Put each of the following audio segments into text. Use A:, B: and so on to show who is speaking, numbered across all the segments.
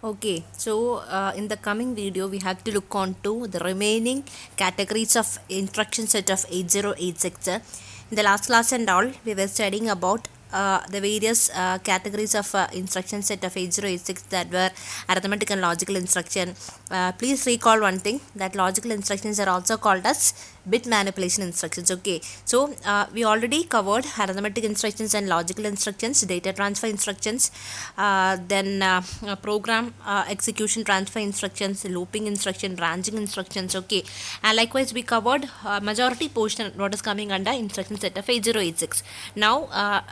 A: In the coming video, we have to look on to the remaining categories of instruction set of 8086. In the last class and all, we were studying about the various categories of instruction set of 8086 that were arithmetic and logical instruction. Please recall one thing, that logical instructions are also called as bit manipulation instructions. We already covered arithmetic instructions and logical instructions, data transfer instructions, then program execution transfer instructions, looping instruction, branching instructions. And likewise we covered majority portion what is coming under instruction set of 8086. Now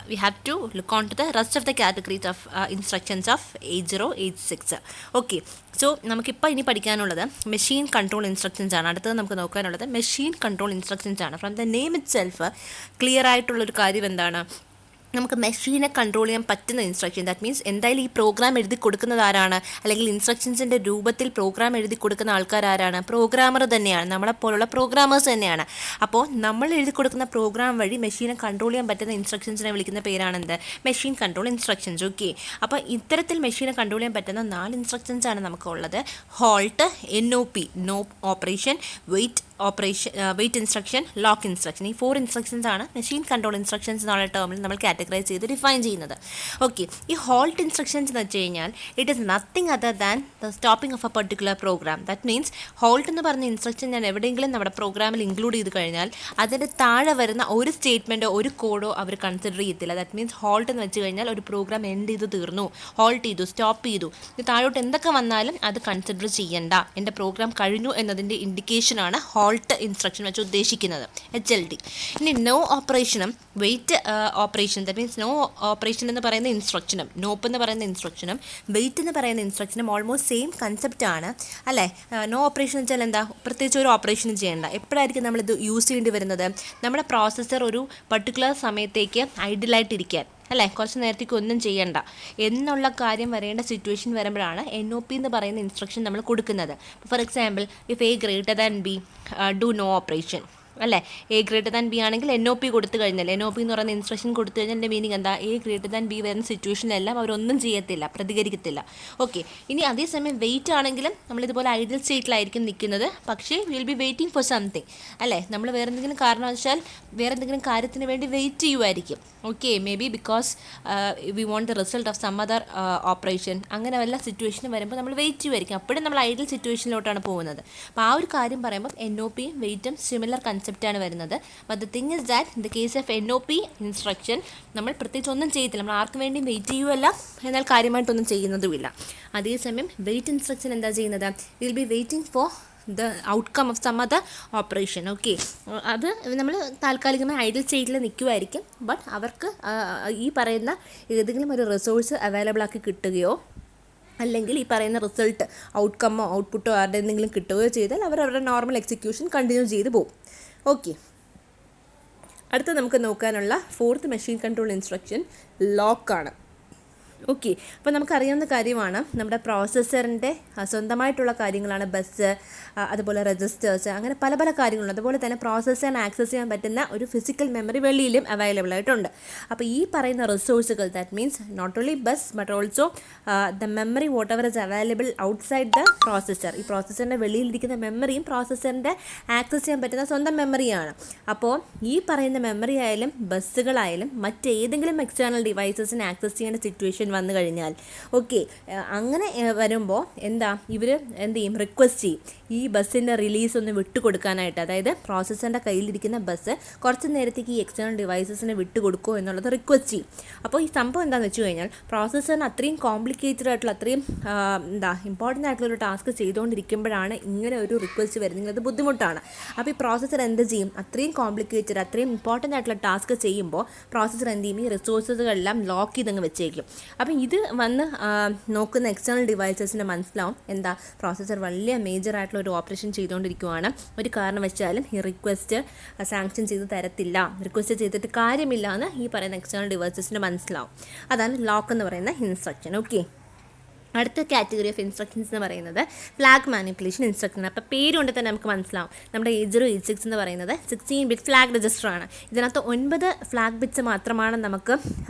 A: we have to look on to the rest of the categories of instructions of 8086. നമുക്കിപ്പോൾ ഇനി പഠിക്കാനുള്ളത് machine control instructions ആണ്. അടുത്തത് നമുക്ക് നോക്കാനുള്ളത് machine control instructions ആണ്. From the name it self clear ആയിട്ടുള്ളൊരു കാര്യം എന്താണ്, നമുക്ക് മെഷീനെ കൺട്രോൾ ചെയ്യാൻ പറ്റുന്ന ഇൻസ്ട്രക്ഷൻ. ദാറ്റ് മീൻസ് എന്തായാലും ഈ പ്രോഗ്രാം എഴുതി കൊടുക്കുന്നത് ആരാണ്, അല്ലെങ്കിൽ ഇൻസ്ട്രക്ഷൻസിൻ്റെ രൂപത്തിൽ പ്രോഗ്രാം എഴുതി കൊടുക്കുന്ന ആൾക്കാർ ആരാണ്? പ്രോഗ്രാമർ തന്നെയാണ്, നമ്മളെപ്പോലുള്ള പ്രോഗ്രാമേഴ്സ് തന്നെയാണ്. അപ്പോൾ നമ്മൾ എഴുതി കൊടുക്കുന്ന പ്രോഗ്രാം വഴി മെഷീനെ കൺട്രോൾ ചെയ്യാൻ പറ്റുന്ന ഇൻസ്ട്രക്ഷൻസിനെ വിളിക്കുന്ന പേരാണെന്ത്? Machine control instructions. അപ്പോൾ ഇത്തരത്തിൽ മെഷീനെ കൺട്രോൾ ചെയ്യാൻ പറ്റുന്ന 4 ഇൻസ്ട്രക്ഷൻസ് ആണ് നമുക്കുള്ളത്. Halt, NOP, no operation, wait instruction, lock instruction. ഈ 4 ഇൻസ്ട്രക്ഷൻസ് ആണ് മെഷീൻ കൺട്രോൾ ഇൻസ്ട്രക്ഷൻസ് എന്നുള്ള ടേമിൽ നമ്മൾ കാറ്റഗറൈസ് ചെയ്ത് ഡിഫൈൻ ചെയ്യുന്നത്. ഈ ഹോൾട്ട് ഇൻസ്ട്രക്ഷൻസ് എന്ന് വെച്ച് കഴിഞ്ഞാൽ it is nothing other than the stopping of a particular program. That means halt എന്ന് പറഞ്ഞ ഇൻസ്ട്രക്ഷൻ ഞാൻ എവിടെയെങ്കിലും നമ്മുടെ പ്രോഗ്രാമിൽ ഇൻക്ലൂഡ് ചെയ്ത് കഴിഞ്ഞാൽ അതിൻ്റെ താഴെ വരുന്ന ഒരു സ്റ്റേറ്റ്മെൻറ്റോ ഒരു കോഡോ അവർ കൺസിഡർ ചെയ്യത്തില്ല. ദാറ്റ് മീൻസ് ഹോൾട്ട് എന്ന് വെച്ച് കഴിഞ്ഞാൽ ഒരു പ്രോഗ്രാം എൻഡ് ചെയ്ത് തീർന്നു, ഹോൾട്ട് ചെയ്തു, സ്റ്റോപ്പ് ചെയ്തു, താഴോട്ട് എന്തൊക്കെ വന്നാലും അത് കൺസിഡർ ചെയ്യണ്ട, എൻ്റെ പ്രോഗ്രാം കഴിഞ്ഞു എന്നതിൻ്റെ ഇൻഡിക്കേഷനാണ് ഹോൾട്ട് ഇൻസ്ട്രക്ഷൻ വെച്ച് ഉദ്ദേശിക്കുന്നത്, HLD. ഇനി നോ ഓപ്പറേഷനും wait operation, that means no operation എന്ന് പറയുന്ന ഇൻസ്ട്രക്ഷനും നോപ്പ് എന്ന് പറയുന്ന ഇൻസ്ട്രക്ഷനും വെയിറ്റ് എന്ന് പറയുന്ന ഇൻസ്ട്രക്ഷനും ഓൾമോസ്റ്റ് സെയിം കൺസെപ്റ്റ് ആണ് അല്ലേ. നോ ഓപ്പറേഷൻ എന്ന് വെച്ചാൽ എന്താ, പ്രത്യേകിച്ച് ഒരു ഓപ്പറേഷനും ചെയ്യേണ്ട. എപ്പോഴായിരിക്കും നമ്മളിത് യൂസ് ചെയ്യേണ്ടി വരുന്നത്? നമ്മുടെ പ്രോസസ്സർ ഒരു പർട്ടിക്കുലർ സമയത്തേക്ക് ഐഡിയലായിട്ടിരിക്കാൻ അല്ലേ, കുറച്ച് നേരത്തേക്ക് ഒന്നും ചെയ്യണ്ട എന്നുള്ള കാര്യം വരേണ്ട സിറ്റുവേഷൻ വരുമ്പോഴാണ് NOP എന്ന് പറയുന്ന ഇൻസ്ട്രക്ഷൻ നമ്മൾ കൊടുക്കുന്നത്. For example, if A greater than B, do no operation അല്ലേ. A greater than B ആണെങ്കിൽ NOP കൊടുത്തു കഴിഞ്ഞാൽ, NOP എന്ന് പറയുന്ന ഇൻസ്ട്രക്ഷൻ കൊടുത്തു കഴിഞ്ഞാൽ എൻ്റെ മീനിങ് എന്താ, A greater than B വരുന്ന സിറ്റുവേഷനിലെല്ലാം അവരൊന്നും ചെയ്യത്തില്ല, പ്രതികരിക്കത്തില്ല. ഇനി അതേസമയം വെയിറ്റ് ആണെങ്കിലും നമ്മളിതുപോലെ ഐഡിയൽ സ്റ്റേറ്റിലായിരിക്കും നിൽക്കുന്നത്, പക്ഷേ will be waiting for something അല്ലേ. നമ്മൾ വേറെ എന്തെങ്കിലും കാരണവശാൽ വേറെ എന്തെങ്കിലും കാര്യത്തിന് വേണ്ടി വെയിറ്റ് ചെയ്യുമായിരിക്കും. Maybe because we want the result of some other operation, അങ്ങനെ വല്ല സിറ്റുവേഷന് വരുമ്പോൾ നമ്മൾ വെയിറ്റ് ചെയ്യുമായിരിക്കും. അപ്പോഴും നമ്മൾ ഐഡിയൽ സിറ്റുവേഷനിലോട്ടാണ് പോകുന്നത്. അപ്പോൾ ആ ഒരു കാര്യം പറയുമ്പോൾ NOPയും വെയിറ്റും സിമിലർ കൺസെപ്റ്റാണ് വരുന്നത്. But the thing is that in the case of NOP instruction നമ്മൾ പ്രത്യേകിച്ച് ഒന്നും ചെയ്യത്തില്ല, നമ്മൾ ആർക്കും വേണ്ടി വെയിറ്റ് ചെയ്യുമല്ല, എന്നാൽ കാര്യമായിട്ടൊന്നും ചെയ്യുന്നതുമില്ല. അതേസമയം വെയിറ്റ് ഇൻസ്ട്രക്ഷൻ എന്താ ചെയ്യുന്നത്, will be waiting for the outcome of some other operation. അത് നമ്മൾ താൽക്കാലികമായി ഐഡിയൽ സ്റ്റേറ്റിൽ നിൽക്കുമായിരിക്കും. ബട്ട് അവർക്ക് ഈ പറയുന്ന ഏതെങ്കിലും ഒരു റിസോഴ്സ് അവൈലബിൾ ആക്കി കിട്ടുകയോ അല്ലെങ്കിൽ ഈ പറയുന്ന റിസൾട്ട് ഔട്ട്കമ്മോ ഔട്ട്പുട്ടോ ആരുടെ എന്തെങ്കിലും കിട്ടുകയോ ചെയ്താൽ അവർ അവരുടെ നോർമൽ എക്സിക്യൂഷൻ കണ്ടിന്യൂ ചെയ്ത് പോകും. അടുത്ത നമുക്ക് നോക്കാനുള്ള 4th മെഷീൻ കൺട്രോൾ ഇൻസ്ട്രക്ഷൻ ലോക്കാണ്. അപ്പോൾ നമുക്കറിയാവുന്ന കാര്യമാണ്, നമ്മുടെ പ്രോസസ്സറിൻ്റെ സ്വന്തമായിട്ടുള്ള കാര്യങ്ങളാണ് ബസ്, അതുപോലെ രജിസ്റ്റേഴ്സ്, അങ്ങനെ പല പല കാര്യങ്ങളുണ്ട്. അതുപോലെ തന്നെ പ്രോസസ്സറിന് ആക്സസ് ചെയ്യാൻ പറ്റുന്ന ഒരു ഫിസിക്കൽ മെമ്മറി വെളിയിലും അവൈലബിൾ ആയിട്ടുണ്ട്. അപ്പോൾ ഈ പറയുന്ന റിസോഴ്സുകൾ, that means not only bus but also the memory whatever is available outside the processor. ഈ പ്രോസസ്സറിൻ്റെ വെളിയിലിരിക്കുന്ന മെമ്മറിയും പ്രോസസ്സറിൻ്റെ ആക്സസ് ചെയ്യാൻ പറ്റുന്ന സ്വന്തം മെമ്മറിയാണ്. അപ്പോൾ ഈ പറയുന്ന മെമ്മറി ആയാലും ബസ്സുകളായാലും മറ്റേതെങ്കിലും എക്സ്റ്റേണൽ ഡിവൈസസിന് ആക്സസ് ചെയ്യേണ്ട സിറ്റുവേഷൻ വന്നു കഴിഞ്ഞാൽ അങ്ങനെ വരുമ്പോൾ ഇവർ എന്ത് ചെയ്യും, റിക്വസ്റ്റ് ചെയ്യും ഈ ബസ്സിൻ്റെ റിലീസ് ഒന്ന് വിട്ടുകൊടുക്കാനായിട്ട്. അതായത് പ്രോസസ്സറിൻ്റെ കയ്യിലിരിക്കുന്ന ബസ് കുറച്ച് നേരത്തേക്ക് ഈ എക്സ്റ്റേണൽ ഡിവൈസസിന് വിട്ടുകൊടുക്കുമോ എന്നുള്ളത് റിക്വസ്റ്റ് ചെയ്യും. അപ്പോൾ ഈ സംഭവം എന്താണെന്ന് വെച്ച് കഴിഞ്ഞാൽ, പ്രോസസ്സറിന് അത്രയും കോംപ്ലിക്കേറ്റഡ് ആയിട്ടുള്ള അത്രയും ഇമ്പോർട്ടൻ്റ് ആയിട്ടുള്ളൊരു ടാസ്ക് ചെയ്തുകൊണ്ടിരിക്കുമ്പോഴാണ് ഇങ്ങനെ ഒരു റിക്വസ്റ്റ് വരുന്നത്. അത് ബുദ്ധിമുട്ടാണ്. അപ്പോൾ ഈ പ്രോസസ്സർ എന്ത് ചെയ്യും, അത്രയും കോംപ്ലിക്കേറ്റഡ് അത്രയും ഇമ്പോർട്ടൻ്റ് ആയിട്ടുള്ള ടാസ്ക് ചെയ്യുമ്പോൾ പ്രോസസ്സർ എന്ത് ചെയ്യും, ഈ റിസോഴ്സസുകളെല്ലാം ലോക്ക് ചെയ്തങ്ങ് വെച്ചേക്കും. അപ്പം ഇത് വന്ന് നോക്കുന്ന എക്സ്റ്റേണൽ ഡിവൈസസിന് മനസ്സിലാവും പ്രോസസ്സർ വലിയ മേജറായിട്ടുള്ള ഒരു ഓപ്പറേഷൻ ചെയ്തുകൊണ്ടിരിക്കുകയാണ്, ഒരു കാരണവശാലും ഈ റിക്വസ്റ്റ് സാങ്ഷൻ ചെയ്ത് തരത്തില്ല, റിക്വസ്റ്റ് ചെയ്തിട്ട് കാര്യമില്ല എന്ന് ഈ പറയുന്ന എക്സ്റ്റേണൽ ഡിവൈസസിന് മനസ്സിലാവും. അതാണ് ലോക്ക് എന്ന് പറയുന്ന ഇൻസ്ട്രക്ഷൻ. അടുത്ത കാറ്റഗറി ഓഫ് ഇൻസ്ട്രക്ഷൻസ് എന്ന് പറയുന്നത് ഫ്ലാഗ് മാനിപ്പുലേഷൻ ഇൻസ്ട്രക്ഷൻ. അപ്പോൾ പേരുകൊണ്ട് തന്നെ നമുക്ക് മനസ്സിലാവും നമ്മുടെ 8086 എന്ന് പറയുന്നത് 16-bit ഫ്ലാഗ് രജിസ്റ്ററാണ്. ഇതിനകത്ത് 9 ഫ്ലാഗ് ബിറ്റ്സ് മാത്രമാണ് നമുക്ക്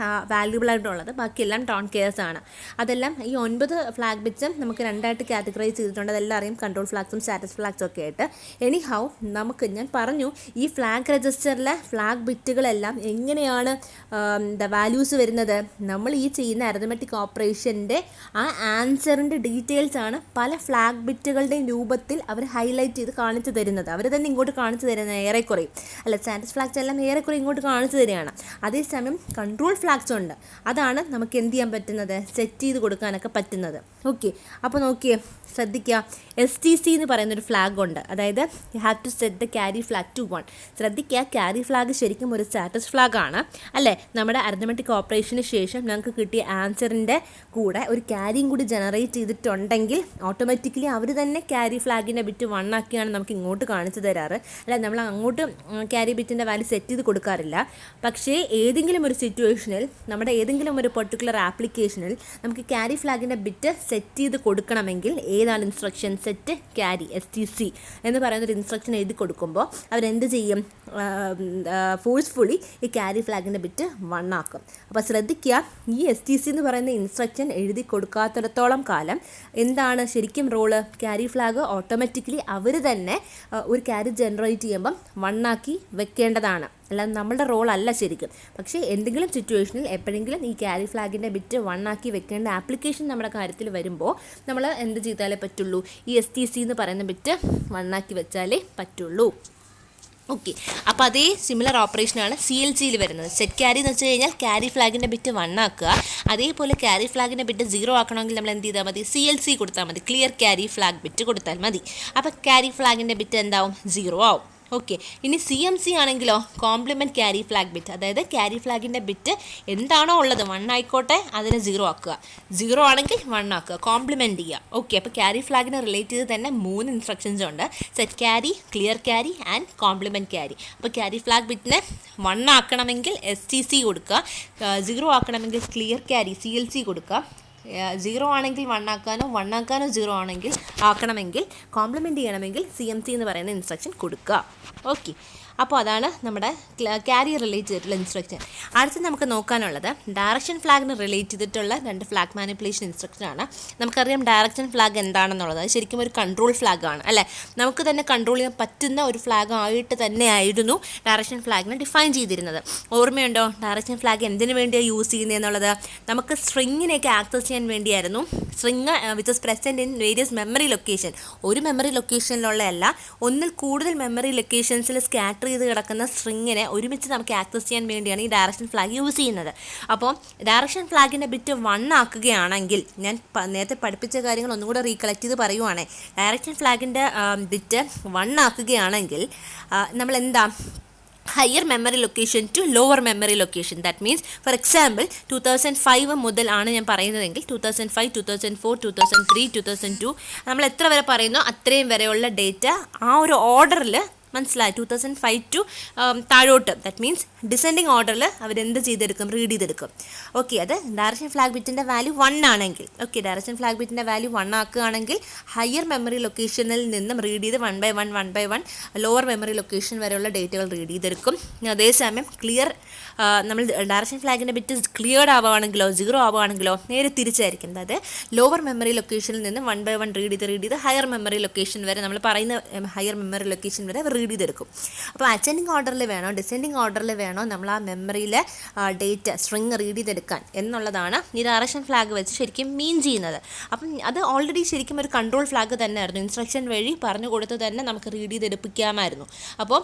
A: വാല്യൂബിൾ ആയിട്ടുള്ളത്, ബാക്കിയെല്ലാം ടോൺ കെയർസ് ആണ്. അതെല്ലാം ഈ 9 ഫ്ലാഗ് ബിറ്റ്സും നമുക്ക് രണ്ടായിട്ട് കാറ്റഗറൈസ് ചെയ്തിട്ടുണ്ട്. അതെല്ലാം അറിയാം, കൺട്രോൾ ഫ്ലാഗ്സും സ്റ്റാറ്റസ് ഫ്ലാഗ്സും ഒക്കെ ആയിട്ട്. എനി ഹൗ ഞാൻ പറഞ്ഞു ഈ ഫ്ലാഗ് രജിസ്റ്ററിലെ ഫ്ലാഗ് ബിറ്റുകളെല്ലാം എങ്ങനെയാണ് വാല്യൂസ് വരുന്നത്. നമ്മൾ ഈ ചെയ്യുന്ന അരിത്മെറ്റിക് ഓപ്പറേഷൻ്റെ ആ ആൻസറിൻ്റെ ഡീറ്റെയിൽസ് ആണ് പല ഫ്ലാഗ് ബിറ്റുകളുടെയും രൂപത്തിൽ അവർ ഹൈലൈറ്റ് ചെയ്ത് കാണിച്ചു തരുന്നത്. അവർ തന്നെ ഇങ്ങോട്ട് കാണിച്ചു തരുന്നത് ഏറെക്കുറെ അല്ല, സ്റ്റാറ്റസ് ഫ്ലാഗ്സ് എല്ലാം ഏറെക്കുറെ ഇങ്ങോട്ട് കാണിച്ചു തരികയാണ്. അതേസമയം കൺട്രോൾ ഫ്ലാഗ്സ് ഉണ്ട്, അതാണ് നമുക്ക് എന്ത് ചെയ്യാൻ പറ്റുന്നത്, സെറ്റ് ചെയ്ത് കൊടുക്കാനൊക്കെ പറ്റുന്നത്. ഓക്കെ, അപ്പോൾ നോക്കിയേ, ശ്രദ്ധിക്കുക, STC എന്ന് പറയുന്നൊരു ഫ്ലാഗ് ഉണ്ട്. അതായത് you have to set the carry flag to 1. ശ്രദ്ധിക്കുക, ക്യാരി ഫ്ലാഗ് ശരിക്കും ഒരു സ്റ്റാറ്റസ് ഫ്ലാഗാണ് അല്ലേ. നമ്മുടെ അരിത്മെറ്റിക് ഓപ്പറേഷന് ശേഷം നമുക്ക് കിട്ടിയ ആൻസറിൻ്റെ കൂടെ ഒരു ക്യാരിയും കൂടി ജനറേറ്റ് ചെയ്തിട്ടുണ്ടെങ്കിൽ ഓട്ടോമാറ്റിക്കലി അവർ തന്നെ ക്യാരി ഫ്ലാഗിൻ്റെ ബിറ്റ് 1 ആക്കിയാണ് നമുക്ക് ഇങ്ങോട്ട് കാണിച്ചു തരാറ്. അല്ല, നമ്മൾ അങ്ങോട്ട് ക്യാരി ബിറ്റിൻ്റെ വാല്യൂ സെറ്റ് ചെയ്ത് കൊടുക്കാറില്ല. പക്ഷേ ഏതെങ്കിലും ഒരു സിറ്റുവേഷനിൽ നമ്മുടെ ഏതെങ്കിലും ഒരു പെർട്ടിക്കുലർ ആപ്ലിക്കേഷനിൽ നമുക്ക് ക്യാരി ഫ്ലാഗിൻ്റെ ബിറ്റ് സെറ്റ് ചെയ്ത് കൊടുക്കണമെങ്കിൽ ഏതാണ് ഇൻസ്ട്രക്ഷൻ, സെറ്റ് ക്യാരി STC എന്ന് പറയുന്നൊരു ഇൻസ്ട്രക്ഷൻ എഴുതി കൊടുക്കുമ്പോൾ അവരെന്ത് ചെയ്യും, ഫോഴ്സ്ഫുള്ളി ഈ ക്യാരി ഫ്ലാഗിൻ്റെ ബിറ്റ് 1 ആക്കും. അപ്പോൾ ശ്രദ്ധിക്കുക, ഈ STC എന്ന് പറയുന്ന ഇൻസ്ട്രക്ഷൻ എഴുതി കൊടുക്കാത്തിടത്തോളം കാലം എന്താണ് ശരിക്കും റോള്, ക്യാരി ഫ്ലാഗ് ഓട്ടോമാറ്റിക്കലി അവർ തന്നെ ഒരു ക്യാരി ജനറേറ്റ് ചെയ്യുമ്പം 1 ആക്കി വെക്കേണ്ടതാണ്. അല്ലാതെ നമ്മളുടെ റോളല്ല ശരിക്കും. പക്ഷേ എന്തെങ്കിലും സിറ്റുവേഷനിൽ എപ്പോഴെങ്കിലും ഈ ക്യാരി ഫ്ലാഗിൻ്റെ ബിറ്റ് 1 ആക്കി വെക്കേണ്ട ആപ്ലിക്കേഷൻ നമ്മുടെ കാര്യത്തിൽ വരുമ്പോൾ നമ്മൾ എന്ത് ചെയ്താലേ പറ്റുള്ളൂ, ഈ STC എന്ന് പറയുന്ന ബിറ്റ് 1 ആക്കി വെച്ചാലേ പറ്റുള്ളൂ. ഓക്കെ, അപ്പോൾ അതേ സിമിലർ ഓപ്പറേഷനാണ് CLCയിൽ വരുന്നത്. സെറ്റ് ക്യാരി എന്ന് വെച്ച് കഴിഞ്ഞാൽ ക്യാരി ഫ്ലാഗിൻ്റെ ബിറ്റ് 1 ആക്കുക. അതേപോലെ ക്യാരി ഫ്ലാഗിൻ്റെ ബിറ്റ് 0 ആക്കണമെങ്കിൽ നമ്മൾ എന്ത് ചെയ്താൽ മതി, CLC കൊടുത്താൽ മതി, ക്ലിയർ ക്യാരി ഫ്ലാഗ് ബിറ്റ് കൊടുത്താൽ മതി. അപ്പോൾ ക്യാരി ഫ്ലാഗിൻ്റെ ബിറ്റ് എന്താവും, 0 ആവും. ഓക്കെ, ഇനി CMC ആണെങ്കിലോ, കോംപ്ലിമെൻറ്റ് ക്യാരി ഫ്ലാഗ് ബിറ്റ്. അതായത് ക്യാരി ഫ്ലാഗിൻ്റെ ബിറ്റ് എന്താണോ ഉള്ളത് 1 ആയിക്കോട്ടെ, അതിനെ 0 ആക്കുക. 0 ആണെങ്കിൽ 1 ആക്കുക, കോംപ്ലിമെൻറ്റ് ചെയ്യുക. ഓക്കെ, അപ്പോൾ ക്യാരി ഫ്ലാഗിനെ റിലേറ്റ് ചെയ്ത് തന്നെ 3 ഇൻസ്ട്രക്ഷൻസ് ഉണ്ട്, set carry, clear carry and compliment carry. അപ്പോൾ ക്യാരി ഫ്ലാഗ് ബിറ്റിനെ 1 ആക്കണമെങ്കിൽ STC കൊടുക്കുക, 0 ആക്കണമെങ്കിൽ ക്ലിയർ ക്യാരി CLC കൊടുക്കുക. 0 ആണെങ്കിൽ 1 ആക്കാനോ 1 ആക്കാനോ 0 ആണെങ്കിൽ ആക്കണമെങ്കിൽ കോംപ്ലിമെൻറ്റ് ചെയ്യണമെങ്കിൽ CMC എന്ന് പറയുന്ന ഇൻസ്ട്രക്ഷൻ കൊടുക്കുക. ഓക്കെ, അപ്പോൾ അതാണ് നമ്മുടെ ക്യാരി റിലേറ്റ് ചെയ്തിട്ടുള്ള ഇൻസ്ട്രക്ഷൻ. അടുത്ത് നമുക്ക് നോക്കാനുള്ളത് ഡയറക്ഷൻ ഫ്ലാഗിന് റിലേറ്റ് ചെയ്തിട്ടുള്ള 2 ഫ്ലാഗ് മാനിപ്പുലേഷൻ ഇൻസ്ട്രക്ഷനാണ്. നമുക്കറിയാം ഡയറക്ഷൻ ഫ്ലാഗ് എന്താണെന്നുള്ളത്, അത് ശരിക്കും ഒരു കൺട്രോൾ ഫ്ലാഗാണ് അല്ലേ. നമുക്ക് തന്നെ കൺട്രോൾ ചെയ്യാൻ പറ്റുന്ന ഒരു ഫ്ലാഗ് ആയിട്ട് തന്നെയായിരുന്നു ഡയറക്ഷൻ ഫ്ലാഗിനെ ഡിഫൈൻ ചെയ്തിരുന്നത്. ഓർമ്മയുണ്ടോ, ഡയറക്ഷൻ ഫ്ലാഗ് എന്തിനു വേണ്ടിയാണ് യൂസ് ചെയ്യുന്നതെന്നുള്ളത്? നമുക്ക് സ്ട്രിങ്ങിനെയൊക്കെ ആക്സസ് ചെയ്യാൻ വേണ്ടിയായിരുന്നു. String which is present in various memory location. ഒരു മെമ്മറി ലൊക്കേഷനിലുള്ളതല്ല, ഒന്നിൽ കൂടുതൽ മെമ്മറി ലൊക്കേഷൻസിൽ സ്കാറ്റർ ചെയ്ത് കിടക്കുന്ന സ്ട്രിങ്ങിനെ ഒരുമിച്ച് നമുക്ക് ആക്സസ് ചെയ്യാൻ വേണ്ടിയാണ് ഈ ഡയറക്ഷൻ ഫ്ലാഗ് യൂസ് ചെയ്യുന്നത്. അപ്പോൾ ഡയറക്ഷൻ ഫ്ലാഗിൻ്റെ ബിറ്റ് 1 ആക്കുകയാണെങ്കിൽ, ഞാൻ നേരത്തെ പഠിപ്പിച്ച കാര്യങ്ങൾ ഒന്നുകൂടെ റീകളക്ട് ചെയ്ത് പറയുവാണേ, ഡയറക്ഷൻ ഫ്ലാഗിൻ്റെ ബിറ്റ് 1 ആക്കുകയാണെങ്കിൽ നമ്മൾ എന്താ, higher memory location to lower memory location. That means for example 2005 മുതൽ ആണ് ഞാൻ പറയുന്നതെങ്കിൽ 2005, 2004, 2003, 2002 നമ്മൾ എത്ര വരെ പറയുന്നോ അത്രയും വരെയുള്ള ഡേറ്റ ആ ഒരു ഓർഡറിൽ, മനസ്സിലായി, 2005 ടു താഴോട്ട്, ദാറ്റ് മീൻസ് ഡിസെൻഡിങ് ഓർഡറിൽ അവരെന്ത് ചെയ്തെടുക്കും, റീഡ് ചെയ്തെടുക്കും. ഓക്കെ, അത് ഡയറക്ഷൻ ഫ്ലാഗ് ബിറ്റിൻ്റെ വാല്യൂ 1 ആണെങ്കിൽ, ഓക്കെ, ഡയറക്ഷൻ ഫ്ലാഗ് ബിറ്റിൻ്റെ വാല്യൂ 1 ആക്കുകയാണെങ്കിൽ ഹയർ മെമ്മറി ലൊക്കേഷനിൽ നിന്നും റീഡ് ചെയ്ത് 1 by 1 ലോവർ മെമ്മറി ലൊക്കേഷൻ വരെയുള്ള ഡേറ്റകൾ റീഡ് ചെയ്തെടുക്കും. അതേസമയം ക്ലിയർ, നമ്മൾ ഡയറക്ഷൻ ഫ്ലാഗിൻ്റെ ബിറ്റ് ക്ലിയർഡ് ആവുകയാണെങ്കിലോ 0 ആവുകയാണെങ്കിലോ നേരെ തിരിച്ചായിരിക്കും. അതായത് ലോവർ മെമ്മറി ലൊക്കേഷനിൽ നിന്ന് 1 by 1 റീഡ് ചെയ്ത് ഹയർ മെമ്മറി ലൊക്കേഷൻ വരെ, നമ്മൾ പറയുന്ന ഹയർ മെമ്മറി ലൊക്കേഷൻ വരെ റീഡ് ചെയ്തെടുക്കും. അപ്പോൾ അസെൻഡിങ് ഓർഡറിൽ വേണോ ഡിസെൻഡിങ് ഓർഡറിൽ വേണോ നമ്മൾ ആ മെമ്മറിയിലെ ഡേറ്റ സ്ട്രിങ് റീഡ് ചെയ്തെടുക്കാൻ എന്നുള്ളതാണ് ഈ ഡയറക്ഷൻ ഫ്ലാഗ് വെച്ച് ശരിക്കും മീൻ ചെയ്യുന്നത്. അപ്പം അത് ഓൾറെഡി ശരിക്കും ഒരു കൺട്രോൾ ഫ്ലാഗ് തന്നെയായിരുന്നു. ഇൻസ്ട്രക്ഷൻ വഴി പറഞ്ഞു കൊടുത്ത് തന്നെ നമുക്ക് റീഡ് ചെയ്തെടുപ്പിക്കാമായിരുന്നു. അപ്പോൾ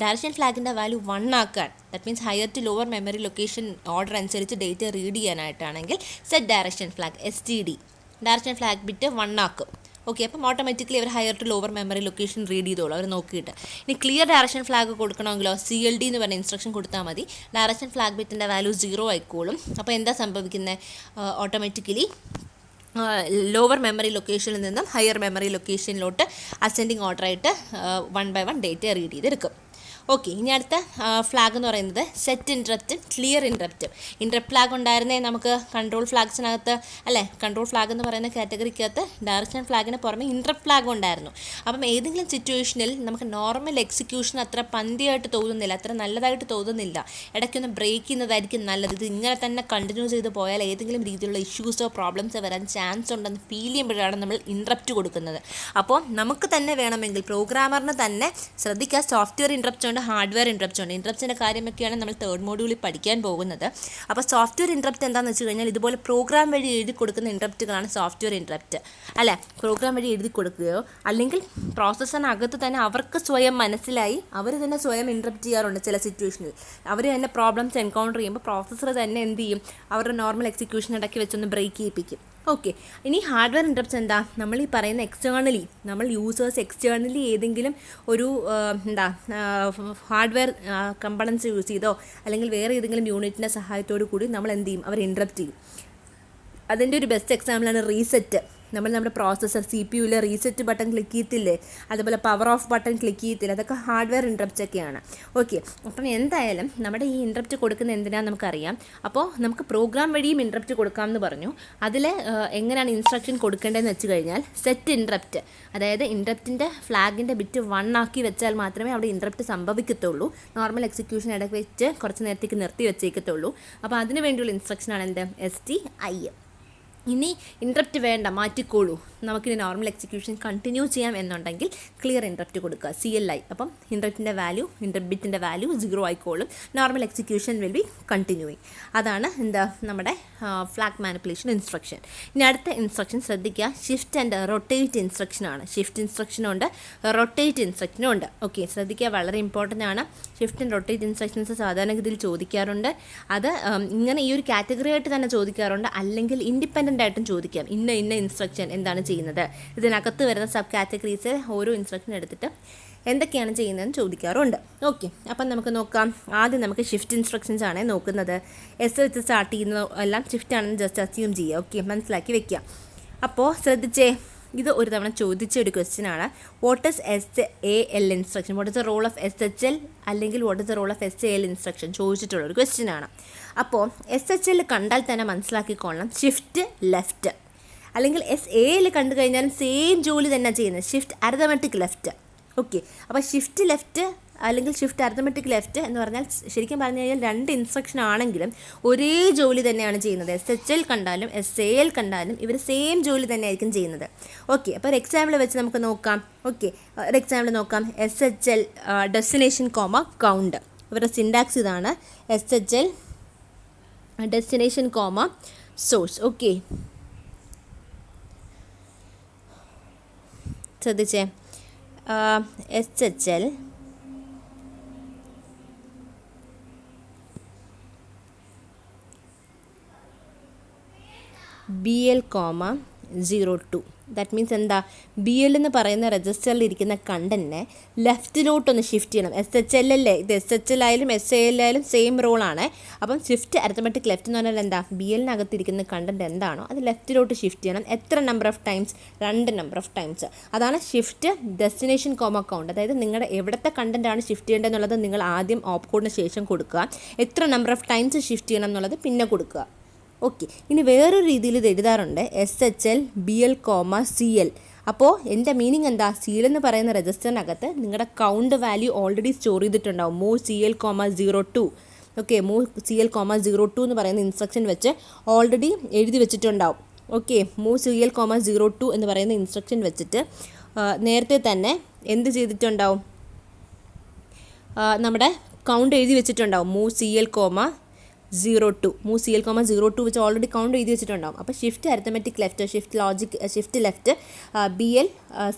A: ഡയറക്ഷൻ ഫ്ലാഗിൻ്റെ വാല്യൂ 1 ആക്കാൻ, that means higher to lower memory location order അനുസരിച്ച് ഡേറ്റ റീഡ് ചെയ്യാനായിട്ടാണെങ്കിൽ set direction flag STD, direction flag bit 1 ആക്കും. ഓക്കെ, അപ്പം ഓട്ടോമാറ്റിക്കലി അവർ higher to lower memory location read ചെയ്തോളൂ, അവർ നോക്കിയിട്ട്. ഇനി ക്ലിയർ ഡയറക്ഷൻ ഫ്ലാഗ് കൊടുക്കണമെങ്കിലോ CLD എന്ന് പറഞ്ഞ ഇൻസ്ട്രക്ഷൻ കൊടുത്താൽ മതി. ഡയറക്ഷൻ ഫ്ലാഗ് ബിറ്റിൻ്റെ വാല്യൂ 0 ആയിക്കോളും. അപ്പോൾ എന്താ സംഭവിക്കുന്നത്, ഓട്ടോമാറ്റിക്കലി ലോവർ മെമ്മറി ലൊക്കേഷനിൽ നിന്നും ഹയർ മെമ്മറി ലൊക്കേഷനിലോട്ട് അസെൻഡിങ് ഓർഡറായിട്ട് 1 by 1 ഡേറ്റ റീഡ് ചെയ്തെടുക്കും. ഓക്കെ, ഇനി അടുത്ത ഫ്ലാഗ് എന്ന് പറയുന്നത് സെറ്റ് ഇൻട്രപ്റ്റും ക്ലിയർ ഇൻട്രപ്റ്റും. ഇൻട്രപ്റ്റ് ഫ്ലാഗ് ഉണ്ടായിരുന്നേ നമുക്ക് കൺട്രോൾ ഫ്ലാഗ്സിനകത്ത്, അല്ലേ, കൺട്രോൾ ഫ്ലാഗ് എന്ന് പറയുന്ന കാറ്റഗറിക്കകത്ത് ഡയറക്ഷൻ ഫ്ലാഗിന് പുറമെ ഇൻട്രപ്റ്റ് ഫ്ലാഗ് ഉണ്ടായിരുന്നു. അപ്പം ഏതെങ്കിലും സിറ്റുവേഷനിൽ നമുക്ക് നോർമൽ എക്സിക്യൂഷൻ അത്ര പന്തിയായിട്ട് തോന്നുന്നില്ല, അത്ര നല്ലതായിട്ട് തോന്നുന്നില്ല, ഇടയ്ക്കൊന്ന് ബ്രേക്ക് ചെയ്യുന്നതായിരിക്കും നല്ലത്. ഇത് ഇങ്ങനെ തന്നെ കണ്ടിന്യൂ ചെയ്ത് പോയാൽ ഏതെങ്കിലും രീതിയിലുള്ള ഇഷ്യൂസോ പ്രോബ്ലംസോ വരാൻ ചാൻസ് ഉണ്ടെന്ന് ഫീൽ ചെയ്യുമ്പോഴാണ് നമ്മൾ ഇൻട്രപ്റ്റ് കൊടുക്കുന്നത്. അപ്പോൾ നമുക്ക് തന്നെ വേണമെങ്കിൽ പ്രോഗ്രാമറിന് തന്നെ ശ്രദ്ധിക്കുക, സോഫ്റ്റ്വെയർ ഇൻട്രപ്റ്റ് ഉണ്ട്, ഹാർഡ്വെയർ ഇൻട്രപ്റ്റ് ഉണ്ട്. ഇൻട്രപ്റ്റിൻ്റെ കാര്യമൊക്കെയാണ് നമ്മൾ തേർഡ് മോഡ്യൂളിൽ പഠിക്കാൻ പോകുന്നത്. അപ്പോൾ സോഫ്റ്റ്വെയർ ഇൻട്രപ്റ്റ് എന്താണെന്ന് വെച്ച് കഴിഞ്ഞാൽ ഇതുപോലെ പ്രോഗ്രാം വഴി എഴുതി കൊടുക്കുന്ന ഇൻട്രപ്റ്റുകളാണ് സോഫ്റ്റ്വെയർ ഇൻട്രപ്റ്റ്, അല്ലേ. പ്രോഗ്രാം വഴി എഴുതി കൊടുക്കുകയോ അല്ലെങ്കിൽ പ്രോസസ്സറിനകത്ത് തന്നെ അവർക്ക് സ്വയം മനസ്സിലായി അവർ തന്നെ സ്വയം ഇൻട്രപ്റ്റ് ചെയ്യാറുണ്ട്. ചില സിറ്റുവേഷനിൽ അവർ തന്നെ പ്രോബ്ലംസ് എൻകൗണ്ടർ ചെയ്യുമ്പോൾ പ്രോസസ്സർ തന്നെ എന്ത് ചെയ്യും, അവരുടെ നോർമൽ എക്സിക്യൂഷൻ ഇടയ്ക്ക് വെച്ചൊന്ന് ബ്രേക്ക് ചെയ്യിപ്പിക്കും. ഓക്കെ, ഇനി ഹാർഡ്വെയർ ഇൻട്രപ്റ്റ്സ് എന്താ, നമ്മൾ ഈ പറയുന്ന എക്സ്റ്റേണലി നമ്മൾ യൂസേഴ്സ് എക്സ്റ്റേണലി ഏതെങ്കിലും ഒരു ഹാർഡ്വെയർ കമ്പണൻസ് യൂസ് ചെയ്തോ അല്ലെങ്കിൽ വേറെ ഏതെങ്കിലും യൂണിറ്റിൻ്റെ സഹായത്തോടു കൂടി നമ്മൾ എന്ത് ചെയ്യും, അവർ ഇൻട്രപ്റ്റ് ചെയ്യും. അതിൻ്റെ ഒരു ബെസ്റ്റ് എക്സാമ്പിളാണ് റീസെറ്റ്. നമ്മൾ നമ്മുടെ പ്രോസസ്സർ CPU-ൽ റീസെറ്റ് ബട്ടൺ ക്ലിക്ക് ചെയ്യത്തില്ലേ, അതുപോലെ പവർ ഓഫ് ബട്ടൺ ക്ലിക്ക് ചെയ്യത്തില്ല, അതൊക്കെ ഹാർഡ്വെയർ ഇൻട്രപ്റ്റ് ഒക്കെയാണ്. ഓക്കെ, അപ്പം എന്തായാലും നമ്മുടെ ഈ ഇൻട്രപ്റ്റ് കൊടുക്കുന്ന എന്തിനാണെന്ന് നമുക്കറിയാം. അപ്പോൾ നമുക്ക് പ്രോഗ്രാം വഴിയും ഇൻട്രപ്റ്റ് കൊടുക്കാമെന്ന് പറഞ്ഞു. അതിൽ എങ്ങനെയാണ് ഇൻസ്ട്രക്ഷൻ കൊടുക്കേണ്ടതെന്ന് വെച്ച് കഴിഞ്ഞാൽ സെറ്റ് ഇൻട്രപ്റ്റ്, അതായത് ഇൻട്രപ്റ്റിൻ്റെ ഫ്ലാഗിൻ്റെ ബിറ്റ് 1 ആക്കി വെച്ചാൽ മാത്രമേ അവിടെ ഇൻട്രപ്റ്റ് സംഭവിക്കത്തുള്ളൂ. നോർമൽ എക്സിക്യൂഷൻ ഇടയ്ക്ക് വെച്ച് കുറച്ച് നേരത്തേക്ക് നിർത്തി വെച്ചേക്കത്തുള്ളൂ. അപ്പോൾ അതിന് വേണ്ടിയുള്ള ഇൻസ്ട്രക്ഷനാണ് എന്ത്, STI. ഇനി ഇൻട്രപ്റ്റ് വേണ്ട, മാറ്റിക്കോളൂ, നമുക്കിനി നോർമൽ എക്സിക്യൂഷൻ കണ്ടിന്യൂ ചെയ്യാം എന്നുണ്ടെങ്കിൽ ക്ലിയർ ഇൻട്രപ്റ്റ് കൊടുക്കുക, CLI. അപ്പം ഇൻട്രപ്റ്റിൻ്റെ വാല്യൂ, ഇൻട്രപ്റ്റ് ബിറ്റിൻ്റെ വാല്യൂ 0 ആയിക്കോളും, normal execution will be continuing. അതാണ് എന്താ നമ്മുടെ ഫ്ലാഗ് മാനിപ്പുലേഷൻ ഇൻസ്ട്രക്ഷൻ. ഇനി അടുത്ത ഇൻസ്ട്രക്ഷൻ ശ്രദ്ധിക്കുക, ഷിഫ്റ്റ് ആൻഡ് റൊട്ടേറ്റ് ഇൻസ്ട്രക്ഷനാണ്. ഷിഫ്റ്റ് ഇൻസ്ട്രക്ഷനുണ്ട്, റൊട്ടേറ്റ് ഇൻസ്ട്രക്ഷനുണ്ട്. ഓക്കെ, ശ്രദ്ധിക്കുക, വളരെ ഇമ്പോർട്ടൻ്റ് ആണ്. ഷിഫ്റ്റ് ആൻഡ് റൊട്ടേറ്റ് ഇൻസ്ട്രക്ഷൻസ് സാധാരണഗതിയിൽ ചോദിക്കാറുണ്ട്. അത് ഇങ്ങനെ ഈ ഒരു കാറ്റഗറി ആയിട്ട് തന്നെ ചോദിക്കാറുണ്ട്, അല്ലെങ്കിൽ ഇൻഡിപെൻഡൻ്റ് ആയിട്ടും ചോദിക്കാം. ഇന്ന ഇൻസ്ട്രക്ഷൻ എന്താണ് ചെയ്യുന്നത്, ഇതിനകത്ത് വരുന്ന സബ് കാറ്റഗറീസ് ഓരോ ഇൻസ്ട്രക്ഷൻ എടുത്തിട്ട് എന്തൊക്കെയാണ് ചെയ്യുന്നതെന്ന് ചോദിക്കാറുണ്ട്. ഓക്കെ, അപ്പം നമുക്ക് നോക്കാം. ആദ്യം നമുക്ക് ഷിഫ്റ്റ് ഇൻസ്ട്രക്ഷൻസ് ആണ് നോക്കുന്നത്. S വെച്ച് സ്റ്റാർട്ട് ചെയ്യുന്ന എല്ലാം ഷിഫ്റ്റ് ആണെന്ന് ജസ്റ്റ് അസ്യൂം ചെയ്യുക. ഓക്കെ, മനസ്സിലാക്കി വെക്കുക. അപ്പോൾ ശ്രദ്ധിച്ചേ, ഇത് ഒരു തവണ ചോദിച്ച ഒരു ക്വസ്റ്റ്യൻ ആണ്. What is SAL instruction, what is the role of SHL അല്ലെങ്കിൽ what is the role of SAL instruction ചോദിച്ചിട്ടുള്ള ഒരു ക്വസ്റ്റ്യൻ ആണ്. അപ്പോൾ SHL കണ്ടാൽ തന്നെ മനസ്സിലാക്കിക്കൊള്ളണം, ഷിഫ്റ്റ് ലെഫ്റ്റ്, അല്ലെങ്കിൽ SAL കണ്ടു കഴിഞ്ഞാലും സെയിം ജോലി തന്നെ ചെയ്യുന്നത്, ഷിഫ്റ്റ് അരിതമെറ്റിക് ലെഫ്റ്റ്. ഓക്കെ, അപ്പോൾ ഷിഫ്റ്റ് ലെഫ്റ്റ് അല്ലെങ്കിൽ ഷിഫ്റ്റ് അരിതമെറ്റിക് ലെഫ്റ്റ് എന്ന് പറഞ്ഞാൽ ശരിക്കും പറഞ്ഞു കഴിഞ്ഞാൽ 2 ഇൻസ്ട്രക്ഷൻ ആണെങ്കിലും ഒരേ ജോലി തന്നെയാണ് ചെയ്യുന്നത്. SHL കണ്ടാലും SAL കണ്ടാലും ഇവർ സെയിം ജോലി തന്നെയായിരിക്കും ചെയ്യുന്നത്. ഓക്കെ, അപ്പോൾ ഒരു എക്സാമ്പിൾ വെച്ച് നമുക്ക് നോക്കാം. ഓക്കെ, ഒരു എക്സാമ്പിൾ നോക്കാം. SHL ഡെസ്റ്റിനേഷൻ കൗണ്ട്, ഇവരുടെ സിൻടാക്സ് ഇതാണ്. SHL destination source. ഓക്കെ, ശ്രദ്ധിച്ചേ, SHL BL, 02. ദാറ്റ് മീൻസ് എന്താ, BL എന്ന് പറയുന്ന രജിസ്റ്ററിൽ ഇരിക്കുന്ന കണ്ടൻറ്റിനെ ലെഫ്റ്റിലോട്ടൊന്ന് ഷിഫ്റ്റ് ചെയ്യണം. SHL അല്ലേ, ഇത് SHL ആയാലും SAL ആയാലും സെയിം റോളാണ്. അപ്പം ഷിഫ്റ്റ് അരിത്തമെറ്റിക് ലെഫ്റ്റ് എന്ന് പറഞ്ഞാൽ എന്താ, BLനകത്തിരിക്കുന്ന കണ്ടൻറ്റ് എന്താണോ അത് ലെഫ്റ്റിലോട്ട് ഷിഫ്റ്റ് ചെയ്യണം. എത്ര number of times, 2 number of times. അതാണ് ഷിഫ്റ്റ് ഡെസ്റ്റിനേഷൻ കൗണ്ട്. അതായത് നിങ്ങളുടെ എവിടുത്തെ കണ്ടൻറ്റാണ് ഷിഫ്റ്റ് ചെയ്യേണ്ടതെന്നുള്ളത് നിങ്ങൾ ആദ്യം ഓപ്കോഡിന് ശേഷം കൊടുക്കുക, എത്ര നമ്പർ ഓഫ് ടൈംസ് ഷിഫ്റ്റ് ചെയ്യണം എന്നുള്ളത് പിന്നെ കൊടുക്കുക. ഓക്കെ, ഇനി വേറൊരു രീതിയിൽ ഇത് എഴുതാറുണ്ട്, SHL BL, CL. അപ്പോൾ എൻ്റെ മീനിങ് എന്താ, CL എന്ന് പറയുന്ന രജിസ്റ്ററിനകത്ത് നിങ്ങളുടെ കൗണ്ട് വാല്യൂ ഓൾറെഡി സ്റ്റോർ ചെയ്തിട്ടുണ്ടാവും. Move CL, 02. Okay, move CL, 02 എന്ന് പറയുന്ന ഇൻസ്ട്രക്ഷൻ വെച്ച് ഓൾറെഡി എഴുതി വെച്ചിട്ടുണ്ടാവും. ഓക്കെ, മൂവ് CL, 02 എന്ന് പറയുന്ന ഇൻസ്ട്രക്ഷൻ വെച്ചിട്ട് നേരത്തെ തന്നെ എന്ത് ചെയ്തിട്ടുണ്ടാവും, നമ്മുടെ കൗണ്ട് എഴുതി വെച്ചിട്ടുണ്ടാവും. മൂവ് CL, 02, മൂവ് CL, 02 വെച്ച് ഓൾറെഡി കൗണ്ട് എഴുതി വെച്ചിട്ടുണ്ടാവും. അപ്പോൾ shift arithmetic left, shift left BL,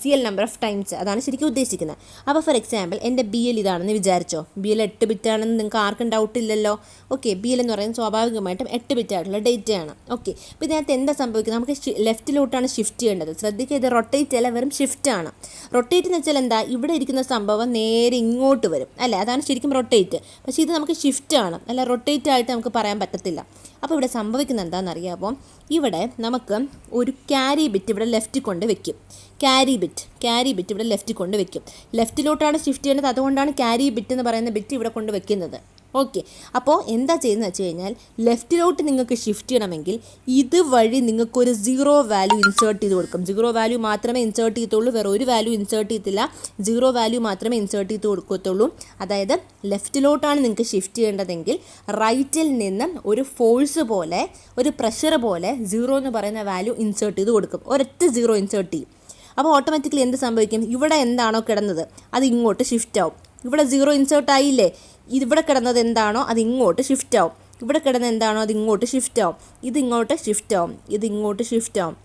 A: CL number of times, അതാണ് ശരിക്കും ഉദ്ദേശിക്കുന്നത്. അപ്പോൾ ഫോർ എക്സാമ്പിൾ എൻ്റെ BL ഇതാണെന്ന് വിചാരിച്ചോ. BL 8 ബിറ്റാണെന്ന് നിങ്ങൾക്ക് ആർക്കും ഡൗട്ട് ഇല്ലല്ലോ. ഓക്കെ, BL എന്ന് പറയുന്നത് സ്വാഭാവികമായിട്ടും 8 ബിറ്റായിട്ടുള്ള ഡേറ്റയാണ്. ഓക്കെ, അപ്പോൾ ഇതിനകത്ത് എന്താ സംഭവിക്കുന്നത്, നമുക്ക് ലെഫ്റ്റിലോട്ടാണ് ഷിഫ്റ്റ് ചെയ്യേണ്ടത്. ശ്രദ്ധിക്കുക, ഇത് റൊട്ടേറ്റ് അല്ല, വെറും ഷിഫ്റ്റാണ്. റൊട്ടേറ്റ് എന്ന് വെച്ചാൽ എന്താ, ഇവിടെ ഇരിക്കുന്ന സംഭവം നേരെ ഇങ്ങോട്ട് വരും, അല്ലേ, അതാണ് ശരിക്കും റൊട്ടേറ്റ്. പക്ഷേ ഇത് നമുക്ക് ഷിഫ്റ്റാണ്, അല്ല റൊട്ടേറ്റ് ആയിട്ട് നമുക്ക് നമുക്ക് പറയാൻ പറ്റത്തില്ല. അപ്പോൾ ഇവിടെ സംഭവിക്കുന്നത് എന്താണെന്നറിയാമോ, ഇവിടെ നമുക്ക് ഒരു ക്യാരി ബിറ്റ് ഇവിടെ ലെഫ്റ്റ് കൊണ്ട് വെക്കും. ക്യാരി ബിറ്റ് ഇവിടെ ലെഫ്റ്റ് കൊണ്ട് വെക്കും. ലെഫ്റ്റിലോട്ടാണ് ഷിഫ്റ്റ് ചെയ്യുന്നത്, അതുകൊണ്ടാണ് ക്യാരി ബിറ്റ് എന്ന് പറയുന്ന ബിറ്റ് ഇവിടെ കൊണ്ട് വെക്കുന്നത്. ഓക്കെ, അപ്പോൾ എന്താ ചെയ്യുന്നത് വെച്ച് കഴിഞ്ഞാൽ ലെഫ്റ്റിലോട്ട് നിങ്ങൾക്ക് ഷിഫ്റ്റ് ചെയ്യണമെങ്കിൽ ഇതുവഴി നിങ്ങൾക്കൊരു 0 വാല്യൂ ഇൻസേർട്ട് ചെയ്ത് കൊടുക്കും. 0 വാല്യൂ മാത്രമേ ഇൻസേർട്ട് ചെയ്യത്തുള്ളൂ, വേറെ ഒരു വാല്യൂ ഇൻസേർട്ട് ചെയ്യത്തില്ല. 0 വാല്യൂ മാത്രമേ ഇൻസേർട്ട് ചെയ്ത് കൊടുക്കത്തുള്ളൂ. അതായത് ലെഫ്റ്റിലോട്ടാണ് നിങ്ങൾക്ക് ഷിഫ്റ്റ് ചെയ്യേണ്ടതെങ്കിൽ റൈറ്റിൽ നിന്ന് ഒരു ഫോഴ്സ് പോലെ, ഒരു പ്രഷർ പോലെ 0 എന്ന് പറയുന്ന വാല്യൂ ഇൻസേർട്ട് ചെയ്ത് കൊടുക്കും. ഒരൊറ്റ 0 ഇൻസേർട്ട് ചെയ്യും. അപ്പോൾ ഓട്ടോമാറ്റിക്കലി എന്ത് സംഭവിക്കും, ഇവിടെ എന്താണോ കിടന്നത് അത് ഇങ്ങോട്ട് ഷിഫ്റ്റ് ആവും. ഇവിടെ 0 ഇൻസേർട്ട് ആയില്ലേ, ഇവിടെ കിടന്നത് എന്താണോ അത് ഇങ്ങോട്ട് ഷിഫ്റ്റ് ആവും. ഇവിടെ കിടന്നത് എന്താണോ അത് ഇങ്ങോട്ട് ഷിഫ്റ്റ് ആവും. ഇതിങ്ങോട്ട് ഷിഫ്റ്റ് ആവും, ഇതിങ്ങോട്ട് ഷിഫ്റ്റ് ആവും.